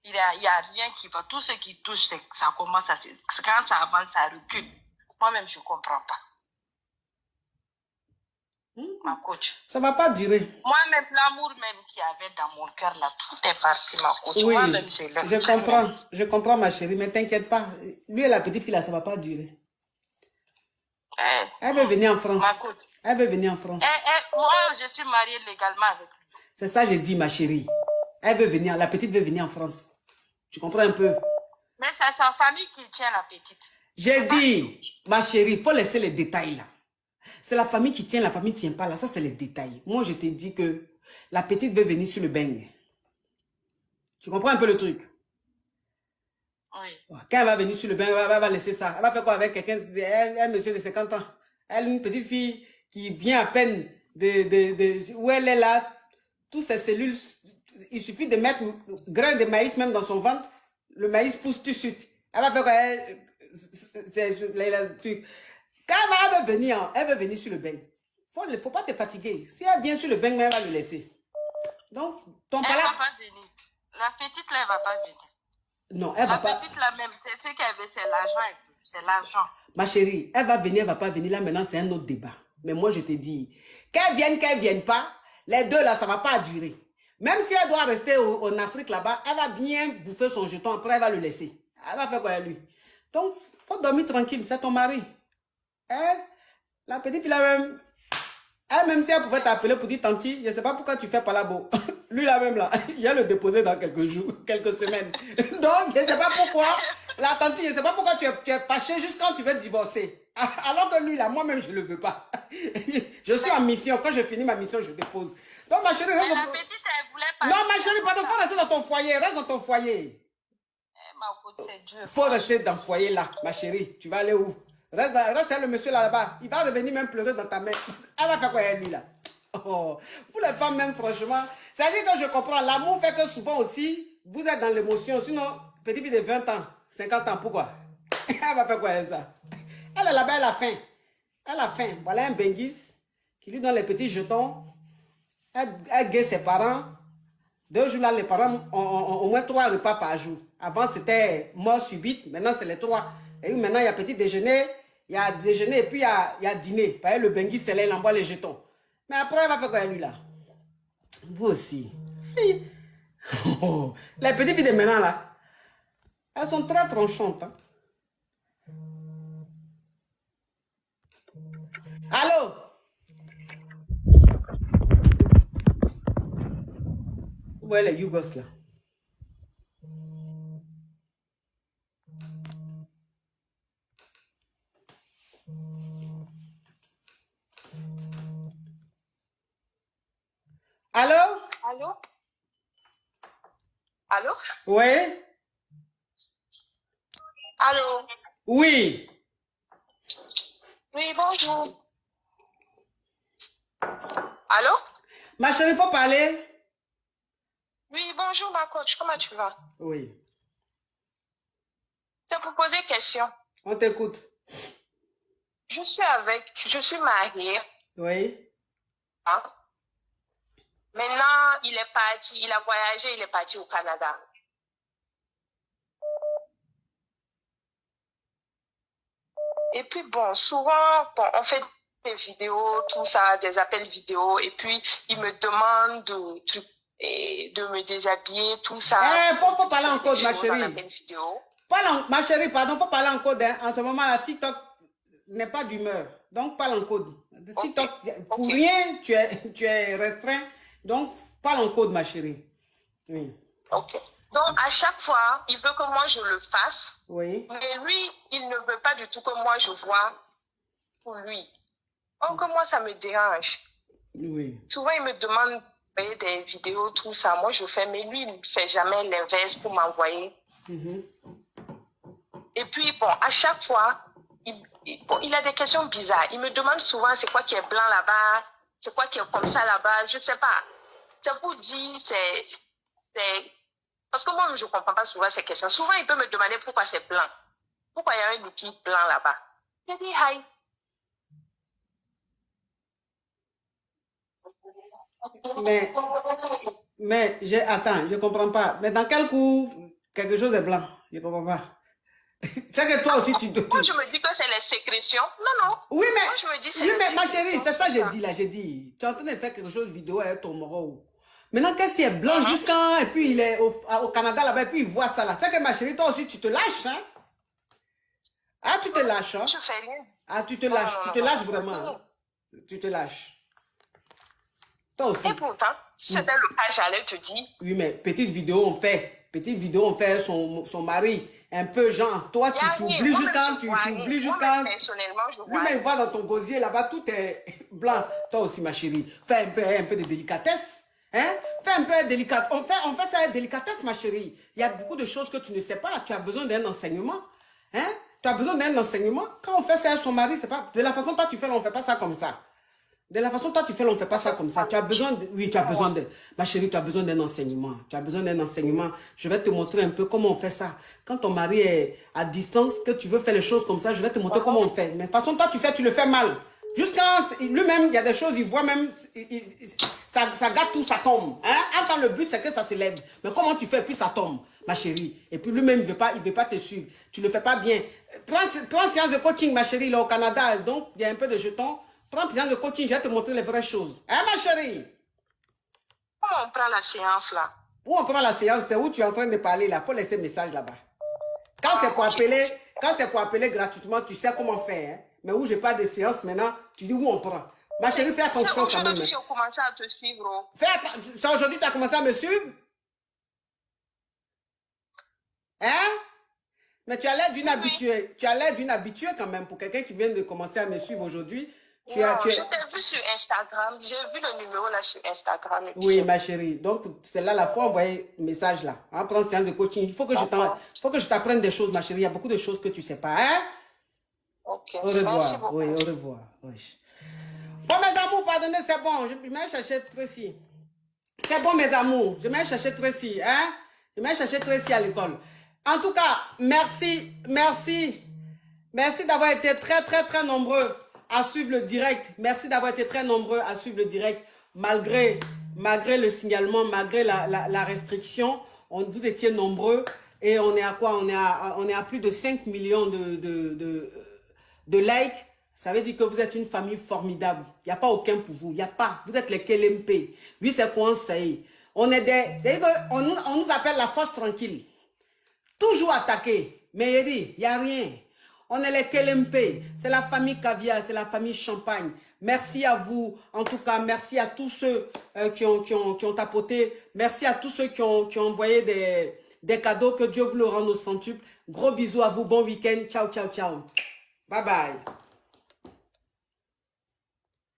Il y a rien qui va. Tout ce qui touche, ça commence à... Quand ça avance, ça recule. Moi-même, je ne comprends pas. Ma coach. Ça ne va pas durer. Moi-même, l'amour même qu'il y avait dans mon cœur, là, tout est parti, ma coach. Oui, moi-même, je comprends, ma chérie, mais t'inquiète pas. Lui et la petite fille, là, ça ne va pas durer. Elle veut venir en France. Ma coach. Elle veut venir en France. Moi, je suis mariée légalement avec lui. C'est ça que j'ai dit, ma chérie. Elle veut venir, la petite veut venir en France. Tu comprends un peu? Mais c'est sa famille qui tient la petite. J'ai dit, ma chérie, il faut laisser les détails là. C'est la famille qui tient, la famille ne tient pas là. Ça, c'est les détails. Moi, je t'ai dit que la petite veut venir sur le beigne. Tu comprends un peu le truc? Oui. Quand elle va venir sur le beigne, elle va laisser ça. Elle va faire quoi avec quelqu'un, un monsieur de 50 ans? Elle, une petite fille qui vient à peine où elle est là. Toutes ses cellules, il suffit de mettre un grain de maïs même dans son ventre. Le maïs pousse tout de suite. Elle va faire quoi? Quand elle veut venir sur le bain. Il ne faut pas te fatiguer. Si elle vient sur le bain, elle va le laisser. Donc, ton Elle ne va pas venir. La petite là, elle ne va pas venir. Non, elle va pas. La petite là même, c'est ce qu'elle veut, c'est l'argent. C'est l'argent. Ma chérie, elle va venir, elle ne va pas venir. Là, maintenant, c'est un autre débat. Mais moi, je te dis, qu'elle vienne pas, les deux là, ça ne va pas durer. Même si elle doit rester en Afrique là-bas, elle va bien bouffer son jeton. Après, elle va le laisser. Elle va faire quoi à lui? Donc, il faut dormir tranquille. C'est ton mari. Hein? La petite fille là-même, même si elle pouvait t'appeler pour dire tanti, je ne sais pas pourquoi tu fais pas la beau. Lui là-même là, il va le déposer dans quelques jours, quelques semaines. Donc, je ne sais pas pourquoi, la tante, je ne sais pas pourquoi tu es fâché juste quand tu veux divorcer. Alors que lui là, moi-même, je ne le veux pas. Je suis en mission. Quand je finis ma mission, je dépose. Donc, ma chérie, reste. La petite, elle voulait pas. Non, ma chérie, pardon, il faut rester dans ton foyer. Reste dans ton foyer. Il faut rester dans le foyer là, ma chérie. Tu vas aller où? Reste le monsieur là-bas. Il va revenir même pleurer dans ta main. Elle va faire quoi avec lui là? Oh, vous les femmes même franchement. C'est-à-dire que je comprends. L'amour fait que souvent aussi, vous êtes dans l'émotion. Sinon, petite fille de 20 ans, 50 ans, pourquoi? Elle va faire quoi avec ça? Elle est là-bas, elle a faim. Elle a faim. Voilà un benguis qui lui donne les petits jetons. Elle guette ses parents. 2 jours là, les parents ont au moins 3 repas par jour. Avant, c'était mort subite. Maintenant, c'est les 3. Et maintenant, il y a petit déjeuner. Il y a déjeuner et puis il y a dîner. Par exemple, le benguis, c'est là, il envoie les jetons. Mais après, elle va faire quoi lui là? Vous aussi. Les petites filles de maintenant là, elles sont très tranchantes. Hein? Allô? Où est les Yougos là? Allô? Allô? Allô? Oui? Allô? Oui. Oui, bonjour. Allô? Ma chérie, il faut parler. Oui, bonjour ma coach, comment tu vas? Oui. C'est pour poser question. On t'écoute. Je suis mariée. Oui. Hein? Maintenant, il est parti, il a voyagé, il est parti au Canada. Et puis bon, souvent, bon, on fait des vidéos, tout ça, des appels vidéo, et puis il me demande de me déshabiller, tout ça. Faut parler en code, ma chérie. Ma chérie, pardon, faut parler en code. Hein. En ce moment, la TikTok n'est pas d'humeur. Donc, parle en code. TikTok, pour rien, tu es restreint. Donc, parle en code, ma chérie. Oui. Ok. Donc, à chaque fois, il veut que moi, je le fasse. Oui. Mais lui, il ne veut pas du tout que moi, je vois pour lui. Donc, moi, ça me dérange. Oui. Souvent, il me demande des vidéos, tout ça. Moi, je fais, mais lui, il ne fait jamais l'inverse pour m'envoyer. Et puis, bon, à chaque fois, il a des questions bizarres. Il me demande souvent c'est quoi qui est blanc là-bas, c'est quoi qui est comme ça là-bas, je ne sais pas. C'est pour dire, c'est... Parce que moi, je ne comprends pas souvent ces questions. Souvent, il peut me demander pourquoi c'est blanc. Pourquoi il y a un liquide blanc là-bas. Je dis, hi. Attends, je ne comprends pas. Mais dans quel coup, quelque chose est blanc? Je ne comprends pas. C'est que toi aussi, Moi, je me dis que c'est les sécrétions. Non, non. Oui, mais, moi, je me dis, oui, mais ma chérie, c'est ça que j'ai dit là. J'ai dit, tu es en train de faire quelque chose de vidéo avec ton moro. Maintenant, qu'est-ce qui est blanc jusqu'à... Et puis, il est au Canada là-bas, et puis il voit ça là. C'est que ma chérie, toi aussi, tu te lâches, hein? Ah, tu te lâches, hein? Je fais rien. Ah, tu te lâches. Tu te lâches vraiment. Hein? Tu te lâches. Toi aussi. Et pourtant, si c'était le cas, j'allais te dire. Oui, mais petite vidéo, on fait. Petite vidéo, on fait son mari. Un peu genre, toi, tu oublies jusqu'à... Tu oublies jusqu'à... Personnellement, je vois. Lui-même, il voit dans ton gosier, là-bas, tout est blanc. Toi aussi, ma chérie. Fais un peu de délicatesse. Hein? Fais un peu délicat. On fait ça avec délicatesse, ma chérie. Il y a beaucoup de choses que tu ne sais pas. Tu as besoin d'un enseignement. Hein? Tu as besoin d'un enseignement. Quand on fait ça avec son mari, c'est pas... De la façon toi tu fais, on ne fait pas ça comme ça. De la façon toi tu fais, on ne fait pas ça comme ça. Tu as besoin de... Oui, tu as besoin de... Ma chérie, tu as besoin d'un enseignement. Tu as besoin d'un enseignement. Je vais te montrer un peu comment on fait ça. Quand ton mari est à distance, que tu veux faire les choses comme ça, je vais te montrer comment on fait. Mais de toute façon, toi tu fais, tu le fais mal. Jusqu'à lui-même, il y a des choses, il voit même, ça gâte tout, ça tombe. Hein? Quand le but, c'est que ça se lève. Mais comment tu fais, puis ça tombe, ma chérie. Et puis lui-même, il veut pas te suivre. Tu ne le fais pas bien. Prends séance de coaching, ma chérie, là au Canada. Donc, il y a un peu de jetons. Prends séance de coaching, je vais te montrer les vraies choses. Hein, ma chérie? Comment on prend la séance, là? Où on prend la séance, c'est où tu es en train de parler, là. Il faut laisser un message là-bas. Quand c'est pour appeler gratuitement, tu sais comment faire, hein? Mais où je parle de séance maintenant, tu dis où on prend. Ma chérie, fais attention quand même. Aujourd'hui, j'ai commencé à te suivre. C'est aujourd'hui que tu as commencé à me suivre? Hein? Mais tu as l'air d'une habituée. Tu as l'air d'une habituée quand même pour quelqu'un qui vient de commencer à me suivre aujourd'hui. Je t'ai vu sur Instagram. J'ai vu le numéro là sur Instagram. Oui, ma chérie. Donc, c'est là la fois envoyer un message là. Hein, prends séance de coaching. Il faut que je t'apprenne des choses, ma chérie. Il y a beaucoup de choses que tu ne sais pas. Hein? Ok. Au revoir. Oui, au revoir. Oui. Bon, mes amours, pardonnez, c'est bon. Je vais chercher Tracy. C'est bon, mes amours. Je vais chercher Tracy. Hein? Je vais chercher Tracy à l'école. En tout cas, merci d'avoir été très nombreux à suivre le direct. Merci d'avoir été très nombreux à suivre le direct. Malgré le signalement, malgré la restriction, vous étiez nombreux. Et on est à quoi? On est à plus de 5 millions de likes. Ça veut dire que vous êtes une famille formidable. Il n'y a pas aucun pour vous. Il n'y a pas. Vous êtes les KLMP. Oui, c'est quoi ça y est. On nous appelle la force tranquille. Toujours attaqué. Mais il dit, il n'y a rien. On est les Kelempe. C'est la famille Caviar, c'est la famille Champagne. Merci à vous. En tout cas, merci à tous ceux qui ont tapoté. Merci à tous ceux qui ont envoyé des cadeaux. Que Dieu vous le rende au centuple. Gros bisous à vous. Bon week-end. Ciao, ciao, ciao. Bye bye.